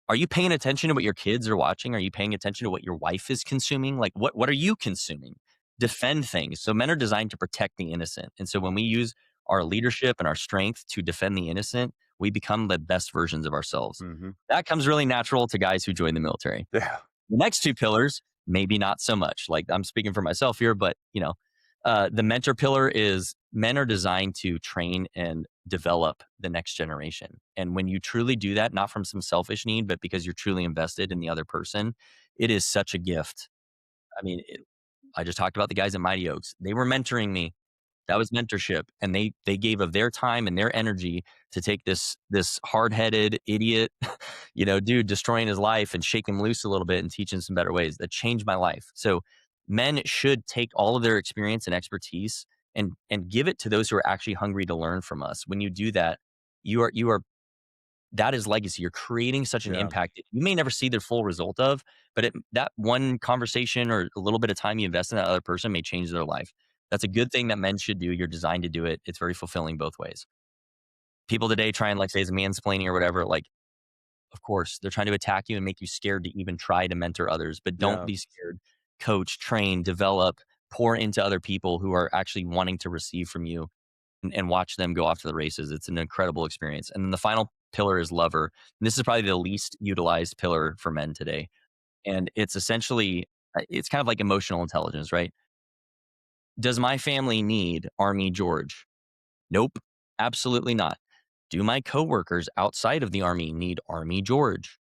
are you paying attention to what your kids are watching? Are you paying attention to what your wife is consuming? Like what are you consuming? Defend things. So men are designed to protect the innocent. And so when we use our leadership and our strength to defend the innocent, we become the best versions of ourselves. Hmm. That comes really natural to guys who join the military. Yeah. The next 2 pillars, maybe not so much. Like I'm speaking for myself here, but the mentor pillar is men are designed to train and develop the next generation. And when you truly do that, not from some selfish need, but because you're truly invested in the other person, it is such a gift. I mean, I just talked about the guys at Mighty Oaks. They were mentoring me. That was mentorship, and they gave of their time and their energy to take this hard-headed idiot, dude destroying his life and shake him loose a little bit and teach him some better ways. That changed my life. So men should take all of their experience and expertise and give it to those who are actually hungry to learn from us. When you do that, you are that is legacy. You're creating such an Yeah. impact that you may never see the full result of, but that one conversation or a little bit of time you invest in that other person may change their life. That's a good thing that men should do. You're designed to do it. It's very fulfilling both ways. People today try and like say it's mansplaining or whatever. Like, of course, they're trying to attack you and make you scared to even try to mentor others, but don't Yeah. be scared. Coach, train, develop, pour into other people who are actually wanting to receive from you and watch them go off to the races. It's an incredible experience. And then the final pillar is lover. And this is probably the least utilized pillar for men today. And it's essentially, it's kind of like emotional intelligence, right? Does my family need Army George? Nope. Absolutely not. Do my coworkers outside of the Army need Army George?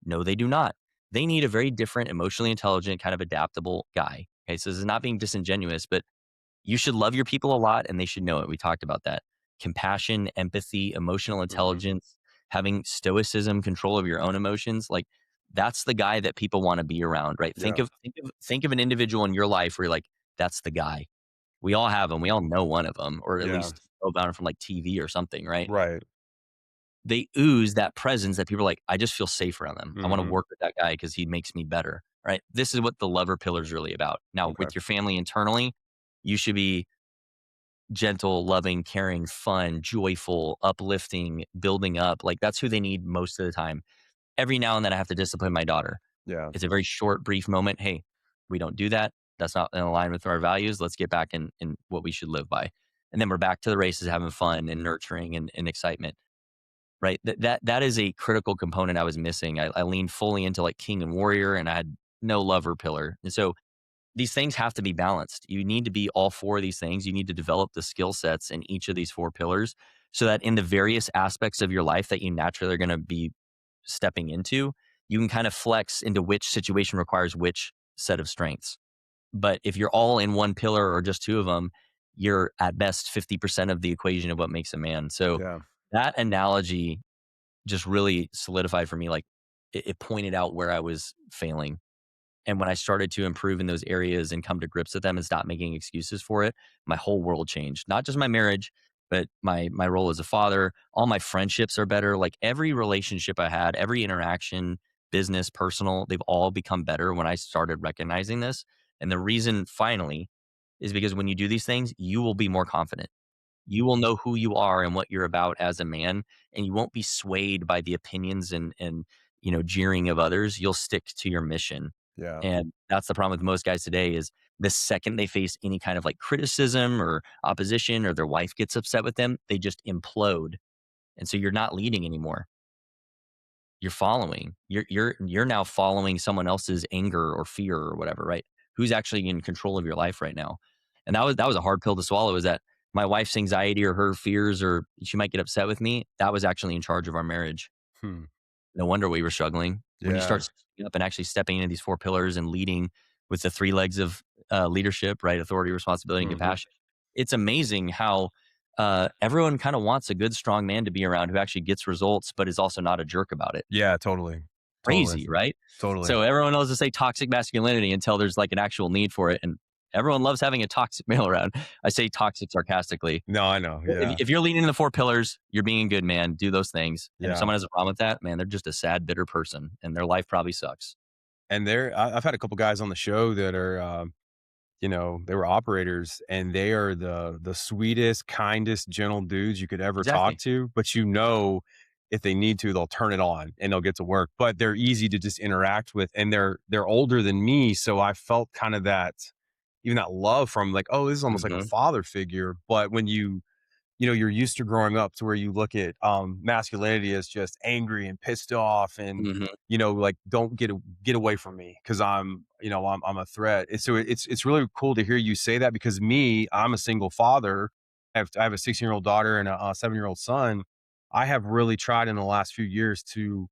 No, they do not. They need a very different, emotionally intelligent, kind of adaptable guy. Okay. So this is not being disingenuous, but you should love your people a lot and they should know it. We talked about that. Compassion, empathy, emotional Hmm. intelligence, having stoicism, control of your own emotions. Like that's the guy that people want to be around, right? Yeah. Think of an individual in your life where you're like, that's the guy. We all have them. We all know one of them, or at Yeah. least know about him from like TV or something, right? Right. They ooze that presence that people are like, I just feel safe around them. I want to Hmm. work with that guy because he makes me better. Right. This is what the lover pillar is really about. Now, Okay. with your family internally, you should be gentle, loving, caring, fun, joyful, uplifting, building up. Like that's who they need most of the time. Every now and then I have to discipline my daughter. Yeah. It's a very short, brief moment. Hey, we don't do that. That's not in line with our values. Let's get back in what we should live by. And then we're back to the races, having fun and nurturing and excitement. Right. That is a critical component I was missing. I leaned fully into like king and warrior and I had no lover pillar. And so these things have to be balanced. You need to be all four of these things. You need to develop the skill sets in each of these four pillars so that in the various aspects of your life that you naturally are going to be stepping into, you can kind of flex into which situation requires which set of strengths. But if you're all in one pillar or just two of them, you're at best 50% of the equation of what makes a man. So Yeah. that analogy just really solidified for me, like it pointed out where I was failing. And when I started to improve in those areas and come to grips with them and stop making excuses for it, my whole world changed. Not just my marriage, but my role as a father. All my friendships are better. Like every relationship I had, every interaction, business, personal, they've all become better when I started recognizing this. And the reason finally is because when you do these things, you will be more confident. You will know who you are and what you're about as a man, and you won't be swayed by the opinions and jeering of others. You'll stick to your mission. Yeah. And that's the problem with most guys today is the second they face any kind of like criticism or opposition or their wife gets upset with them, they just implode. And so you're not leading anymore. You're following. You're now following someone else's anger or fear or whatever, right? Who's actually in control of your life right now? And that was a hard pill to swallow. Is that my wife's anxiety or her fears or she might get upset with me? That was actually in charge of our marriage. Hmm. No wonder we were struggling. When you start Yeah. stepping up and actually stepping into these four pillars and leading with the three legs of leadership, right? Authority, responsibility, and Hmm. compassion. It's amazing how everyone kind of wants a good, strong man to be around who actually gets results, but is also not a jerk about it. Yeah. Totally. Totally. Crazy, right? Totally. So everyone loves to say toxic masculinity until there's like an actual need for it. And everyone loves having a toxic male around. I say toxic sarcastically. No, I know. If, Yeah. if you're leading in the four pillars, you're being a good man. Do those things. And if Yeah. someone has a problem with that, man, they're just a sad, bitter person and their life probably sucks. And I've had a couple guys on the show that are, they were operators and they are the sweetest, kindest, gentle dudes you could ever talk Exactly. to. But if they need to, they'll turn it on and they'll get to work. But they're easy to just interact with. And they're older than me. So I felt kind of even that love from like, oh, this is almost like a Hmm. father figure. But when you're used to growing up to where you look at masculinity as just angry and pissed off and Hmm. like don't get away from me because I'm a threat. And so it's really cool to hear you say that because I'm a single father. I have a 16-year-old daughter and a 7-year-old son. I have really tried in the last few years to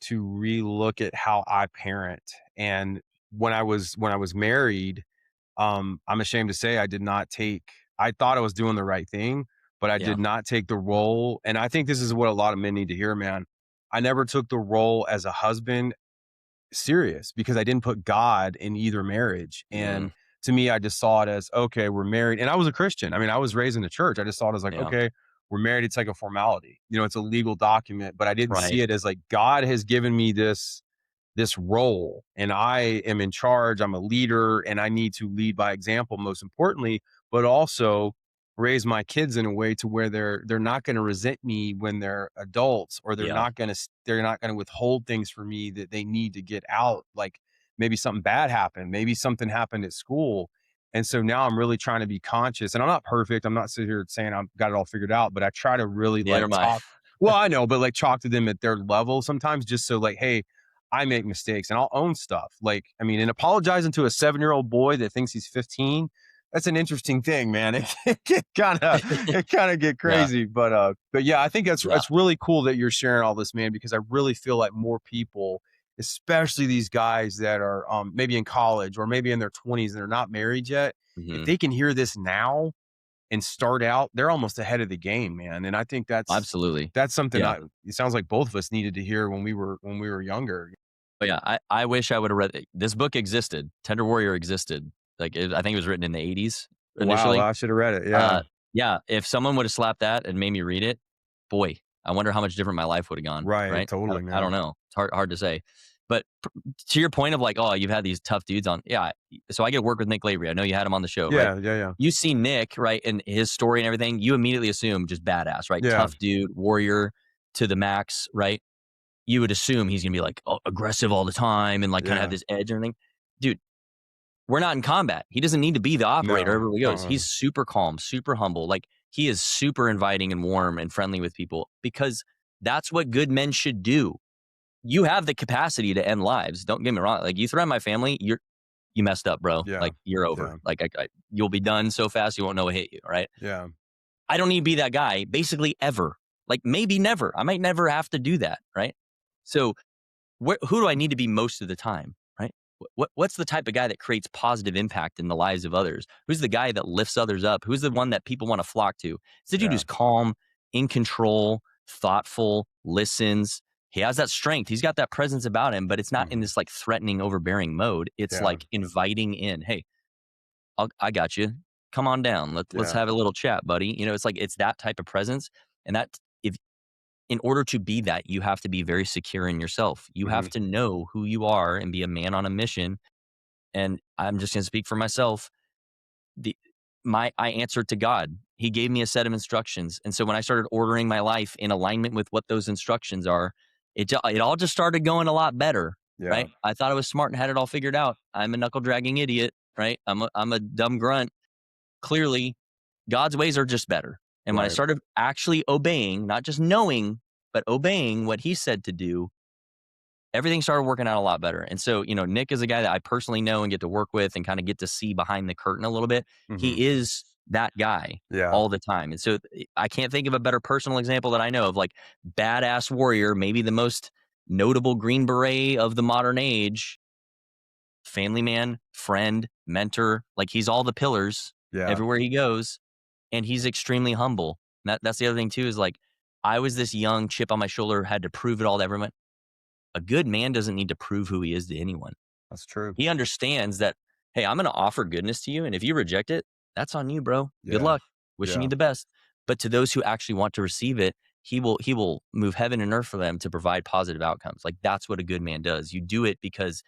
relook at how I parent. And when I was married, I'm ashamed to say I thought I was doing the right thing, but I Yeah. did not take the role. And I think this is what a lot of men need to hear, man. I never took the role as a husband serious because I didn't put God in either marriage. Mm, And to me, I just saw it as, okay, we're married. And I was a Christian. I mean, I was raised in the church. I just saw it as like, yeah. okay, we're married. It's like a formality. It's a legal document, but I didn't Right. see it as like God has given me this role and I am in charge. I'm a leader and I need to lead by example, most importantly, but also raise my kids in a way to where they're not going to resent me when they're adults or Yeah. they're not going to withhold things from me that they need to get out. Like maybe something bad happened, maybe something happened at school. And so now I'm really trying to be conscious and I'm not perfect. I'm not sitting here saying I've got it all figured out, but I try to really Neither like am I. talk. Well, I know, but like talk to them at their level sometimes just so like, hey, I make mistakes and I'll own stuff. Like, I mean, and apologizing to a 7-year-old boy that thinks he's 15, that's an interesting thing, man. It kind of get Yeah, crazy, but yeah, I think yeah, it's really cool that you're sharing all this, man, because I really feel like more people, especially these guys that are maybe in college or maybe in their 20s and they're not married yet, if hmm they can hear this now and start out, they're almost ahead of the game, man. And I think absolutely. that's something Yeah. it sounds like both of us needed to hear when we were younger. But yeah, I wish I would have read this book existed. Tender Warrior existed. I think it was written in the 80s Wow, initially. I should have read it. Yeah. Uh, yeah, if someone would have slapped that and made me read it, boy, I wonder how much different my life would have gone, Right, right? I totally, don't I don't man. know. It's hard to say. But to your point of like, oh, you've had these tough dudes on. Yeah, so I get to work with Nick Lavery. I know you had him on the show, right? Yeah, yeah, yeah. You see Nick, right, and his story and everything, you immediately assume just badass, right? Yeah, Tough dude, warrior to the max, right? You would assume he's gonna be like aggressive all the time and like kind of have yeah. this edge and everything. Dude, we're not in combat. He doesn't need to be the operator No, everywhere he goes. uh-uh. He's super calm, super humble. Like he is super inviting and warm and friendly with people because that's what good men should do. You have the capacity to end lives. Don't get me wrong. Like you threaten my family, you messed up, bro. Yeah, Like you're over. yeah, Like you'll be done so fast you won't know what hit you. Right. yeah. I don't need to be that guy basically ever. Like maybe never. I might never have to do that. Right. So who do I need to be most of the time, right? What's the type of guy that creates positive impact in the lives of others? Who's the guy that lifts others up? Who's the one that people want to flock to? It's the dude Yeah. who's calm, in control, thoughtful, listens. He has that strength. He's got that presence about him, but it's not in Mhm. this like threatening, overbearing mode. It's Yeah, like inviting in. Hey, I got you. Come on down. Let's yeah. have a little chat, buddy. You know, it's like it's that type of presence, and that if in order to be that, you have to be very secure in yourself. You have Mhm. to know who you are and be a man on a mission. And I'm just going to speak for myself. The I answered to God. He gave me a set of instructions. And so when I started ordering my life in alignment with what those instructions are, it all just started going a lot better, Yeah, right? I thought I was smart and had it all figured out. I'm a knuckle dragging idiot, right? I'm a dumb grunt. Clearly, God's ways are just better. And when I right. started actually obeying, not just knowing, but obeying what he said to do, everything started working out a lot better. And so, Nick is a guy that I personally know and get to work with and kind of get to see behind the curtain a little bit. Mhm. He is that guy Yeah, all the time. And so I can't think of a better personal example that I know of like badass warrior, maybe the most notable Green Beret of the modern age, family man, friend, mentor, like he's all the pillars yeah. everywhere he goes and he's extremely humble. That's the other thing too is like I was this young chip on my shoulder, had to prove it all to everyone. A good man doesn't need to prove who he is to anyone. That's true. He understands that, hey, I'm going to offer goodness to you. And if you reject it, that's on you, bro. Good Yeah, luck. Wishing you yeah. the best. But to those who actually want to receive it, he will move heaven and earth for them to provide positive outcomes. Like that's what a good man does. You do it because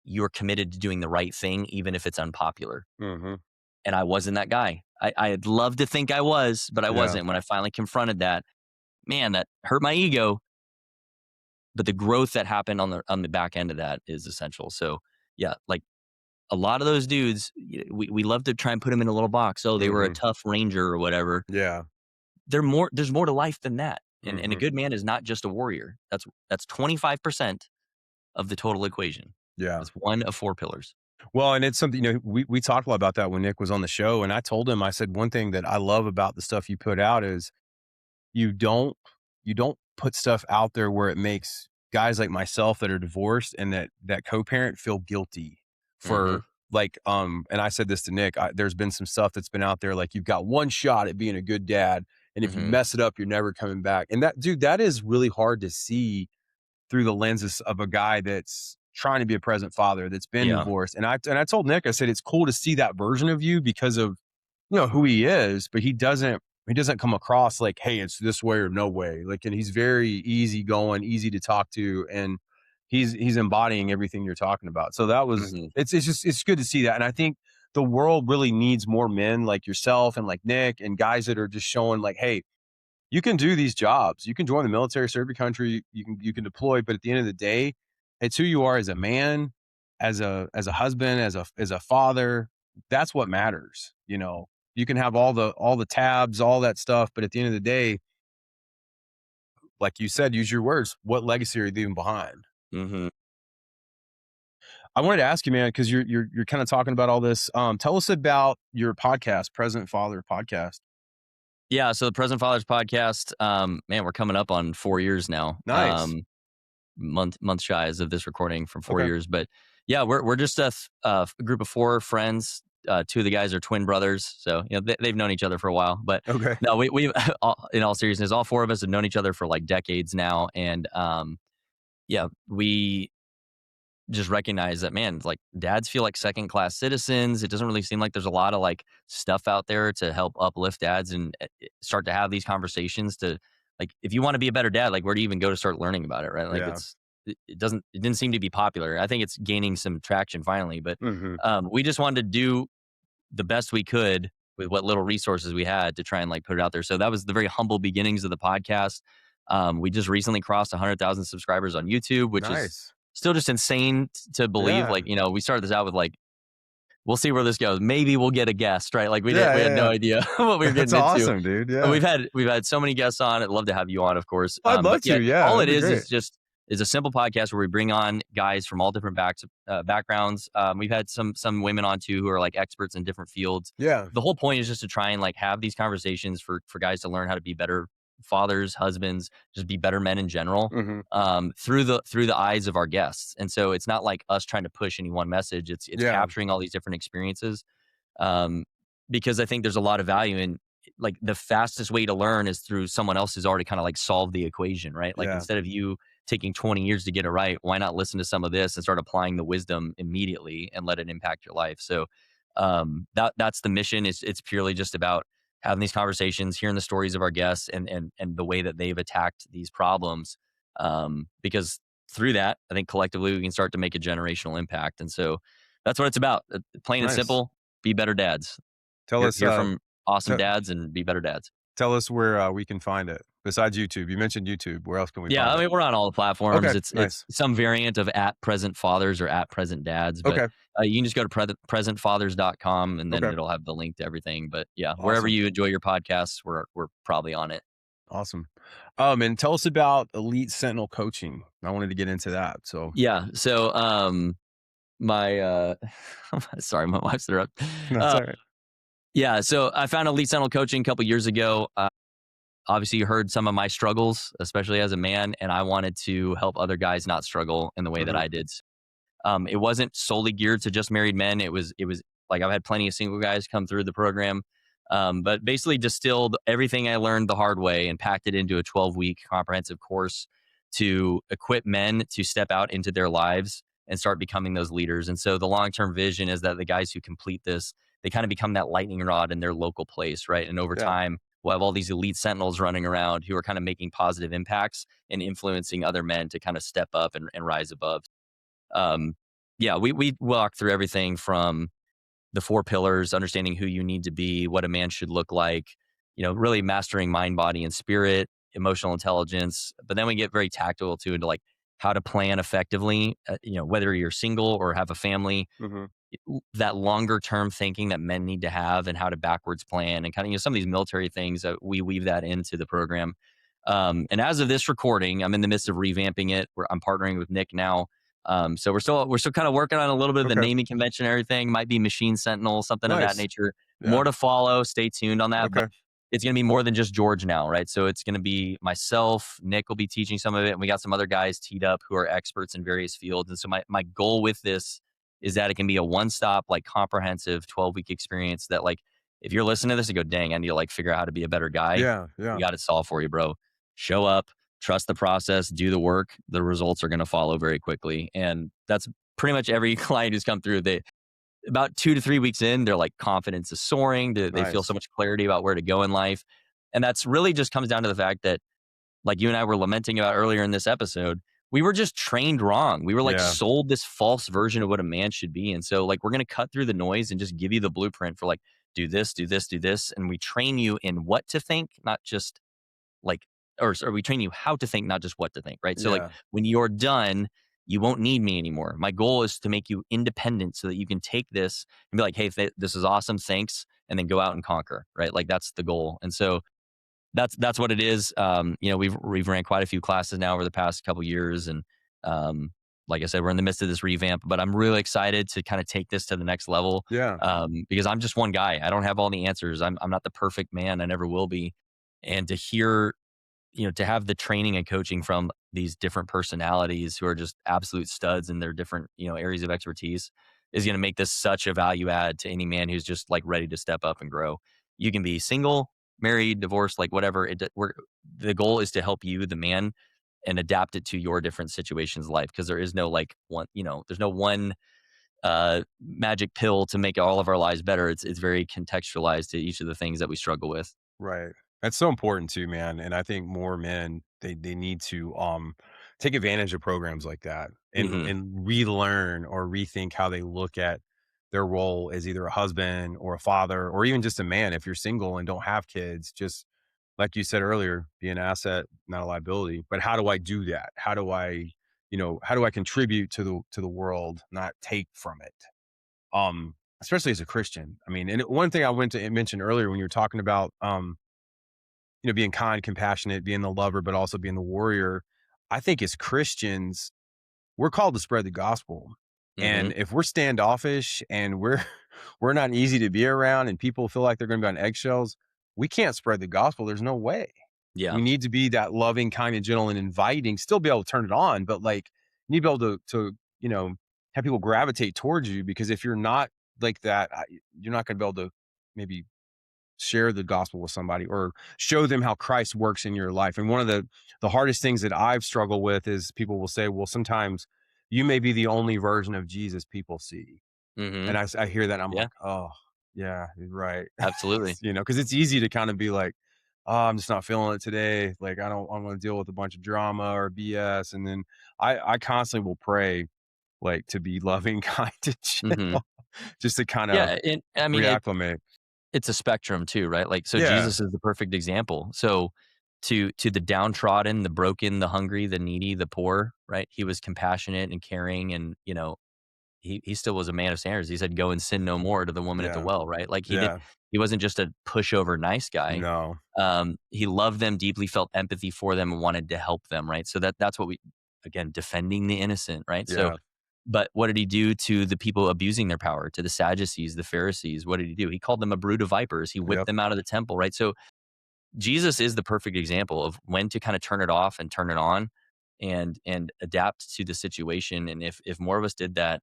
you're committed to doing the right thing, even if it's unpopular. Mhm. And I wasn't that guy. I'd love to think I was, but I Yeah. wasn't. When I finally confronted that, man, that hurt my ego. But the growth that happened on the back end of that is essential. So yeah, like a lot of those dudes, we love to try and put them in a little box. Oh, they were a Mhm. tough ranger or whatever. Yeah. There's more to life than that. And a Mhm. good man is not just a warrior. That's 25% of the total equation. Yeah. That's one of four pillars. Well, and it's something, we talked a lot about that when Nick was on the show, and I told him, I said, "One thing that I love about the stuff you put out is you don't you don't put stuff out there where it makes guys like myself that are divorced and that co-parent feel guilty Mhm. for like and I said this to Nick, there's been some stuff that's been out there like you've got one shot at being a good dad and if you Mhm. mess it up you're never coming back. And that dude, that is really hard to see through the lenses of a guy that's trying to be a present father that's been Yeah. divorced. And I told Nick, I said it's cool to see that version of you because of who he is, but he doesn't come across like, hey, it's this way or no way. Like, and he's very easygoing, easy to talk to, and he's embodying everything you're talking about. So that was Mhm. it's good to see that. And I think the world really needs more men like yourself and like Nick and guys that are just showing like, hey, you can do these jobs. You can join the military, serve your country, you can deploy, but at the end of the day, it's who you are as a man, as a husband, as a father. That's what matters. You can have all the tabs, all that stuff, but at the end of the day, like you said, use your words. What legacy are you leaving behind? Mhm. I wanted to ask you, man, because you're kind of talking about all this. Tell us about your podcast, Present Father Podcast. Yeah, so the Present Fathers podcast, man, we're coming up on 4 years now. Nice. Month shy as of this recording from 4 Okay. years, but yeah, we're just a group of 4 friends. 2 of the guys are twin brothers, so they've known each other for a while. But Okay. no, we in all seriousness, all 4 of us have known each other for like decades now, and yeah, we just recognize that, man, like dads feel like second class citizens. It doesn't really seem like there's a lot of like stuff out there to help uplift dads and start to have these conversations to, like, if you want to be a better dad, like where do you even go to start learning about it, right? Like Yeah. it didn't seem to be popular. I think it's gaining some traction finally, but Hmm. we just wanted to do the best we could with what little resources we had to try and like put it out there. So that was the very humble beginnings of the podcast. We just recently crossed 100,000 subscribers on YouTube, which is Nice. still just insane to believe. Yeah. Like, we started this out with like, we'll see where this goes. Maybe we'll get a guest, right? Like Yeah. we had no Yeah. idea what we Yeah. were That's getting into. awesome, dude. And Yeah. we've had so many guests on. I'd love to have you on, of course. I'd But love yeah, to. Yeah. all That'd it be great. is just is a simple podcast where we bring on guys from all different backgrounds. We've had some women on too who are like experts in different fields. Yeah. The whole point is just to try and like have these conversations for guys to learn how to be better fathers, husbands, just be better men in general, Hmm. through the eyes of our guests. And so it's not like us trying to push any one message. It's Yeah. capturing all these different experiences, um, because I think there's a lot of value in, like, the fastest way to learn is through someone else who's already kind of like solved the equation, right? Like Yeah. instead of you taking 20 years to get it right, why not listen to some of this and start applying the wisdom immediately and let it impact your life? So that's the mission. It's purely just about having these conversations, hearing the stories of our guests and the way that they've attacked these problems. Because through that, I think collectively we can start to make a generational impact. And so that's what it's about. Plain and Nice. simple, be better dads. Tell us. Hear from awesome T- dads and be better dads. tell us where we can find it besides YouTube. You mentioned YouTube. Where else can we Yeah, find I it? mean, we're on all the platforms. Okay. It's Nice. some variant of at present fathers or at present dads, but Okay. you can just go to presentfathers.com and then Okay. it'll have the link to everything. But yeah, wherever Awesome. you enjoy your podcasts, we're probably on it. Awesome. And tell us about Elite Sentinel Coaching. I wanted to get into that. So Yeah. So my sorry, my wife's there. that's all right. Yeah, so I found Elite Sentinel Coaching a couple years ago. Obviously, you heard some of my struggles, especially as a man, and I wanted to help other guys not struggle in the way that Mhm. I did. It wasn't solely geared to just married men. It was like I've had plenty of single guys come through the program, but basically distilled everything I learned the hard way and packed it into a 12-week comprehensive course to equip men to step out into their lives and start becoming those leaders. And so the long-term vision is that the guys who complete this, they kind of become that lightning rod in their local place, right? And over Yeah. time, we'll have all these elite sentinels running around who are kind of making positive impacts and influencing other men to kind of step up and rise above. Um, yeah, we walk through everything from the 4 pillars, understanding who you need to be, what a man should look like, really mastering mind, body, and spirit, emotional intelligence. But then we get very tactical too into like how to plan effectively, whether you're single or have a family, Mhm. that longer term thinking that men need to have and how to backwards plan and kind of, some of these military things that we weave that into the program. And as of this recording, I'm in the midst of revamping it. I'm partnering with Nick now. So we're still kind of working on a little bit of the Okay. naming convention and everything. Might be Machine Sentinel, something of that Nice. nature. Yeah. More to follow. Stay tuned on that. But Okay. it's going to be more than just George now, right? So it's going to be myself. Nick will be teaching some of it, and we got some other guys teed up who are experts in various fields. And so my goal with this is that it can be a one-stop, like comprehensive 12-week experience that, like, if you're listening to this and go, dang, I need to like figure out how to be a better guy. Yeah. We Yeah. got it solved for you, bro. Show up, trust the process, do the work. The results are going to follow very quickly. And that's pretty much every client who's come through. They, about 2 to 3 weeks in, their like confidence is soaring. They feel so Nice. much clarity about where to go in life. And that's really just comes down to the fact that, like you and I were lamenting about earlier in this episode, we were just trained wrong. We were like Yeah. sold this false version of what a man should be. And so like we're going to cut through the noise and just give you the blueprint for like, do this, do this, do this. And we train you in what to think, not just like, or we train you how to think, not just what to think, right? So like Yeah. when you're done, you won't need me anymore. My goal is to make you independent so that you can take this and be like, hey, this is awesome, thanks, and then go out and conquer, right? Like that's the goal. And so that's what it is. We've ran quite a few classes now over the past couple years, and like I said, we're in the midst of this revamp, but I'm really excited to kind of take this to the next level, Yeah. because I'm just one guy. I don't have all the answers. I'm not the perfect man. I never will be. And to hear, to have the training and coaching from these different personalities who are just absolute studs in their different, areas of expertise is going to make this such a value add to any man who's just like ready to step up and grow. You can be single, married, divorced, like whatever. The goal is to help you, the man, and adapt it to your different situations of life, because there is no like one, there's no one magic pill to make all of our lives better. It's very contextualized to each of the things that we struggle with. Right. That's so important too, man. And I think more men they need to take advantage of programs like that Hmm. and relearn or rethink how they look at their role as either a husband or a father or even just a man. If you're single and don't have kids, just like you said earlier, be an asset, not a liability. But how do I do that? How do I contribute to the world, not take from it? Especially as a Christian. I mean, and one thing I went to mention earlier when you were talking about being kind, compassionate, being the lover, but also being the warrior. I think as Christians, we're called to spread the gospel. Hmm. And if we're standoffish and we're we're not easy to be around and people feel like they're going to be on eggshells, we can't spread the gospel. There's no way. Yeah. We need to be that loving, kind, and gentle and inviting, still be able to turn it on, but like you need to be able to have people gravitate towards you because if you're not like that, you're not going to be able to maybe share the gospel with somebody or show them how Christ works in your life. And one of the hardest things that I've struggled with is people will say, "Well, sometimes you may be the only version of Jesus people see." Hmm. And I hear that and I'm Yeah, like, "Oh, yeah, you're right." absolutely. Because it's easy to kind of be like, "Oh, I'm just not feeling it today. Like I don't want to deal with a bunch of drama or BS." And then I constantly will pray like to be loving, kind, and Hmm. gentle, just to kind of Yeah, and I mean reacclimate. it's a spectrum too, right? Like, so Yeah, Jesus is the perfect example. So to the downtrodden, the broken, the hungry, the needy, the poor, right? He was compassionate and caring, and he still was a man of standards. He said, "Go and sin no more," to the woman at the yeah, well, right? Like yeah. he wasn't just a pushover nice guy. No. He loved them deeply, felt empathy for them, and wanted to help them, right? So that's what we, again, defending the innocent, right? So, Yeah. but what did he do to the people abusing their power, to the Sadducees, the Pharisees? What did he do? He called them a brood of vipers. He whipped Yep. them out of the temple, right? So Jesus is the perfect example of when to kind of turn it off and turn it on, and adapt to the situation. And if more of us did that,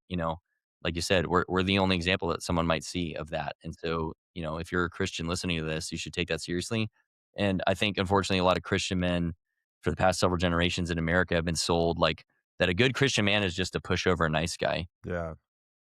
like you said, we're the only example that someone might see of that. And so, if you're a Christian listening to this, you should take that seriously. And I think, unfortunately, a lot of Christian men for the past several generations in America have been sold like that a good Christian man is just a pushover nice guy. Yeah.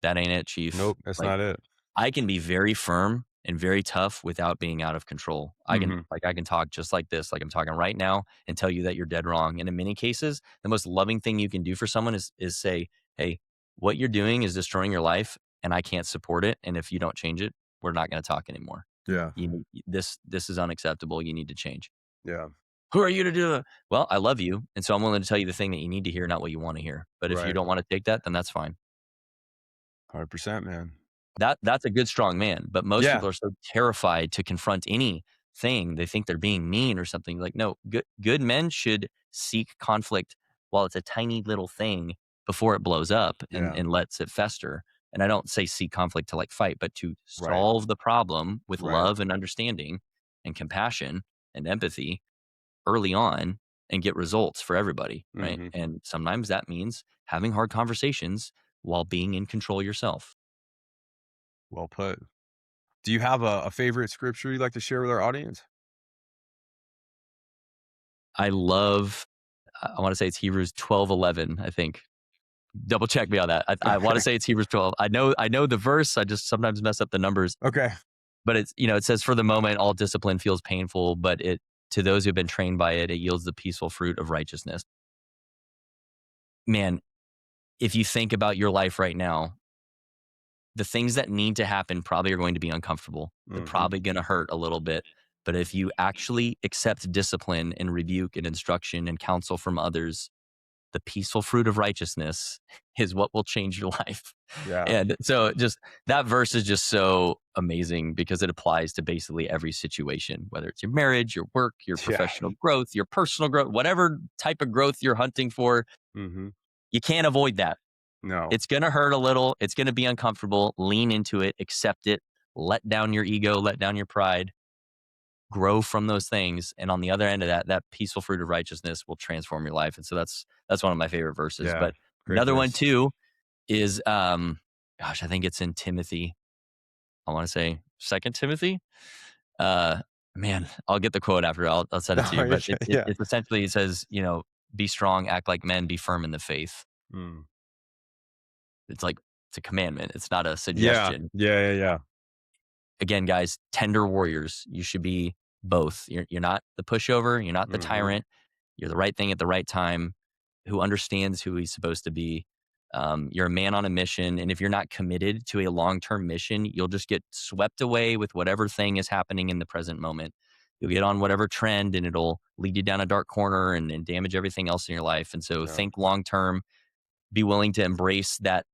That ain't it, chief. Nope, that's Like, not it. I can be very firm and very tough without being out of control. Mhm. I can talk just like this, like I'm talking right now, and tell you that you're dead wrong. And in many cases, the most loving thing you can do for someone is say, "Hey, what you're doing is destroying your life, and I can't support it. And if you don't change it, we're not going to talk anymore. Yeah. This is unacceptable. You need to change." Yeah. Who are you to do that? Well, I love you, and so I'm willing to tell you the thing that you need to hear, not what you want to hear. But if you Right. don't want to take that, then that's fine. 100%, man. That's a good strong man, but most Yeah. people are so terrified to confront anything. They think they're being mean or something. Like, no, good men should seek conflict while it's a tiny little thing before it blows up and Yeah. lets it fester. And I don't say seek conflict to like fight, but to Right. solve the problem with Right. love and understanding and compassion and empathy early on and get results for everybody, right? Mhm. And sometimes that means having hard conversations while being in control yourself. Well put. Do you have a favorite scripture you'd like to share with our audience? I love I wanna say it's Hebrews 12:11, I think. Double check me on that. I wanna Okay. say it's Hebrews 12. I know the verse, I just sometimes mess up the numbers, Okay. but it says, "For the moment, all discipline feels painful, but it to those who have been trained by it, it yields the peaceful fruit of righteousness." Man, if you think about your life right now, the things that need to happen probably are going to be uncomfortable. They're Mhm. probably gonna hurt a little bit, but if you actually accept discipline and rebuke and instruction and counsel from others, the peaceful fruit of righteousness is what will change your life. Yeah. And so just that verse is just so amazing because it applies to basically every situation, whether it's your marriage, your work, your Yeah. professional growth, your personal growth, whatever type of growth you're hunting for, Mhm. You can't avoid that. No. It's going to hurt a little. It's going to be uncomfortable. Lean into it, accept it, let down your ego, let down your pride, grow from those things. And on the other end of that, that peaceful fruit of righteousness will transform your life. And so that's one of my favorite verses. Yeah. But Great another one verse. too is gosh, I think it's in Timothy. I want to say Second Timothy. Uh Man, I'll get the quote after. I'll send it to Oh, you. yeah. But Yeah. it's essentially, it says, be strong, act like men, be firm in the faith. Mm. It's like it's a commandment. It's not a Yeah. suggestion. Yeah. Yeah. Yeah. Again, guys, tender warriors. You should be both. You're not the pushover. You're not the Hmm. tyrant. You're the right thing at the right time, who understands who he's supposed to be. You're a man on a mission. And if you're not committed to a long term mission, you'll just get swept away with whatever thing is happening in the present moment. You'll get on whatever trend and it'll lead you down a dark corner and damage everything else in your life. And so Yeah. think long term, be willing to embrace that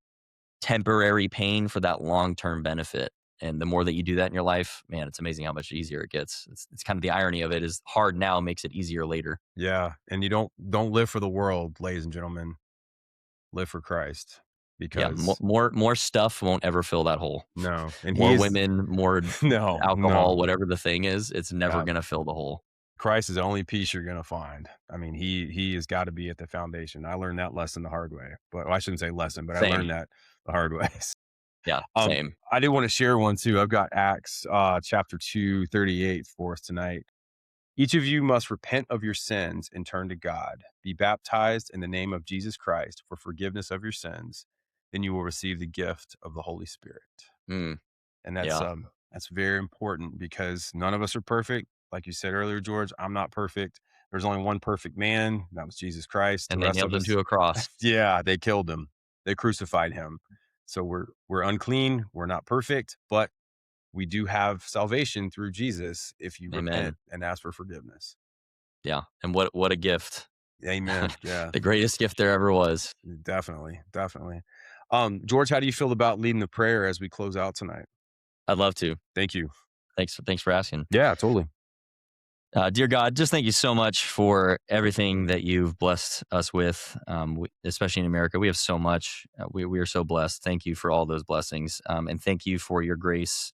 temporary pain for that long term benefit. And the more that you do that in your life, man, it's amazing how much easier it gets. It's kind of the irony of it is hard now makes it easier later. Yeah. And you don't live for the world, ladies and gentlemen. Live for Christ Yeah, because more stuff won't ever fill that hole. no. And he More is women, more no, alcohol, no. whatever the thing is, it's never Yeah. gonna fill the hole. Christ is the only peace you're gonna find. I mean, he has got to be at the foundation. I learned that lesson the hard way. But well, I shouldn't say lesson, but I Same. learned that the hard way. Yeah, same. I do want to share one too. I've got Acts chapter 2:38 for us tonight. Each of you must repent of your sins and turn to God. Be baptized in the name of Jesus Christ for forgiveness of your sins. Then you will receive the gift of the Holy Spirit. Mm, And yeah. that's very important because none of us are perfect. Like you said earlier, George, I'm not perfect. There's only one perfect man. That was Jesus Christ. The And they rest nailed of him us, to a cross. yeah, they killed him. They crucified him. So we're unclean. We're not perfect, but we do have salvation through Jesus if you repent Amen. and ask for forgiveness. Yeah, and what a gift. Amen. Yeah, The greatest gift there ever was. definitely. Definitely. George, how do you feel about leading the prayer as we close out tonight? I'd love to. Thank you. Thanks for asking. Yeah, totally. Dear God, just thank you so much for everything that you've blessed us with, especially in America. We have so much. We are so blessed. Thank you for all those blessings. And thank you for your grace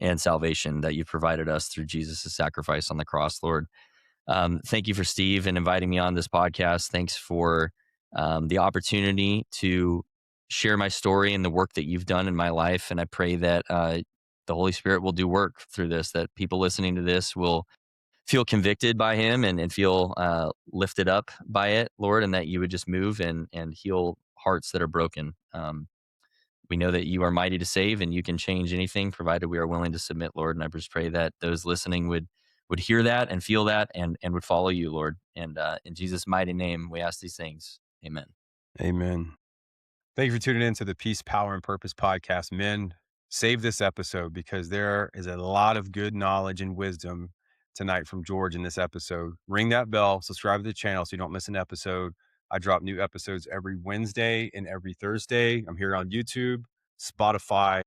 and salvation that you've provided us through Jesus' sacrifice on the cross, Lord. Thank you for Steve and inviting me on this podcast. Thanks for the opportunity to share my story and the work that you've done in my life. And I pray that the Holy Spirit will do work through this, that people listening to this will feel convicted by him and feel lifted up by it, Lord, and that you would just move and heal hearts that are broken. We know that you are mighty to save and you can change anything provided we are willing to submit, Lord. And I just pray that those listening would hear that and feel that and would follow you, Lord. And in Jesus' mighty name, we ask these things. Amen. Amen. Thank you for tuning in to the Peace, Power, and Purpose podcast. Men, save this episode because there is a lot of good knowledge and wisdom tonight from George in this episode. Ring that bell, subscribe to the channel so you don't miss an episode. I drop new episodes every Wednesday and every Thursday. I'm here on YouTube, Spotify,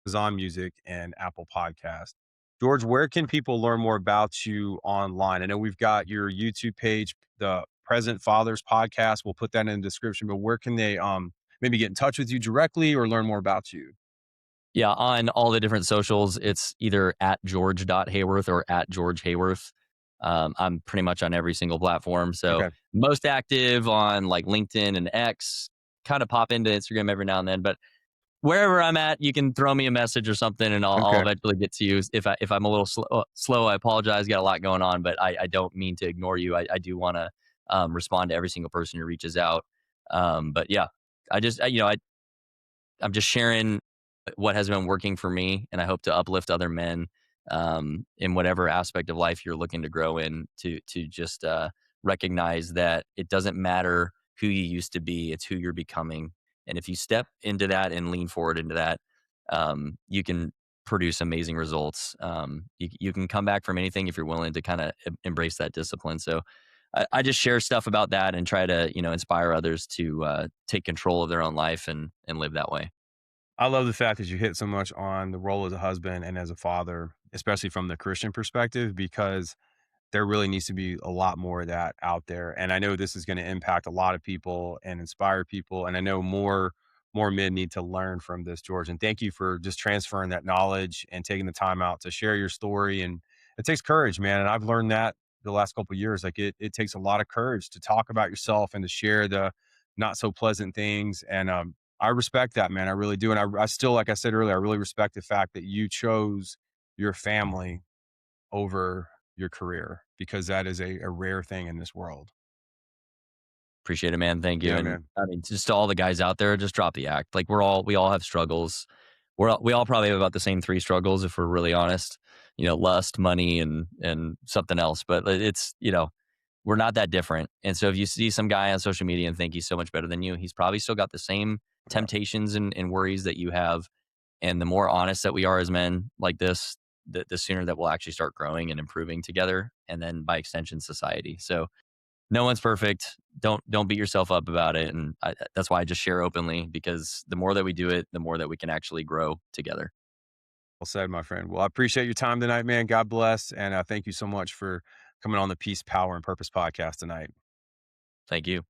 Amazon Music, and Apple Podcast. George, where can people learn more about you online? I know we've got your YouTube page, the Present Fathers Podcast. We'll put that in the description, but where can they maybe get in touch with you directly or learn more about you? Yeah, on all the different socials, it's either at George.Hayworth or at George Hayworth. I'm pretty much on every single platform. So Okay. most active on like LinkedIn and X, kind of pop into Instagram every now and then. But wherever I'm at, you can throw me a message or something, and I'll Okay. eventually get to you. If I'm a little slow, I apologize. Got a lot going on, but I don't mean to ignore you. I do want to respond to every single person who reaches out. But yeah, I just I'm just sharing what has been working for me, and I hope to uplift other men in whatever aspect of life you're looking to grow in. To just recognize that it doesn't matter who you used to be; it's who you're becoming. And if you step into that and lean forward into that, you can produce amazing results. You can come back from anything if you're willing to kind of embrace that discipline. So I just share stuff about that and try to inspire others to take control of their own life and live that way. I love the fact that you hit so much on the role as a husband and as a father, especially from the Christian perspective, because there really needs to be a lot more of that out there. And I know this is going to impact a lot of people and inspire people. And I know more men need to learn from this, George. And thank you for just transferring that knowledge and taking the time out to share your story. And it takes courage, man. And I've learned that the last couple of years. Like it takes a lot of courage to talk about yourself and to share the not so pleasant things. And I respect that, man. I really do. And I still, like I said earlier, I really respect the fact that you chose your family over your career because that is a rare thing in this world. Appreciate it, man. Thank you. Yeah, And man. I mean, just to all the guys out there, just drop the act. Like we all have struggles. We all probably have about the same three struggles if we're really honest. You know, lust, money, and something else. But it's we're not that different. And so if you see some guy on social media and think he's so much better than you, he's probably still got the same Yeah. temptations and worries that you have. And the more honest that we are as men like this, the sooner that we'll actually start growing and improving together, and then by extension, society. So no one's perfect. Don't beat yourself up about it. And that's why I just share openly, because the more that we do it, the more that we can actually grow together. Well said, my friend. Well, I appreciate your time tonight, man. God bless. And thank you so much for coming on the Peace, Power, and Purpose podcast tonight. Thank you.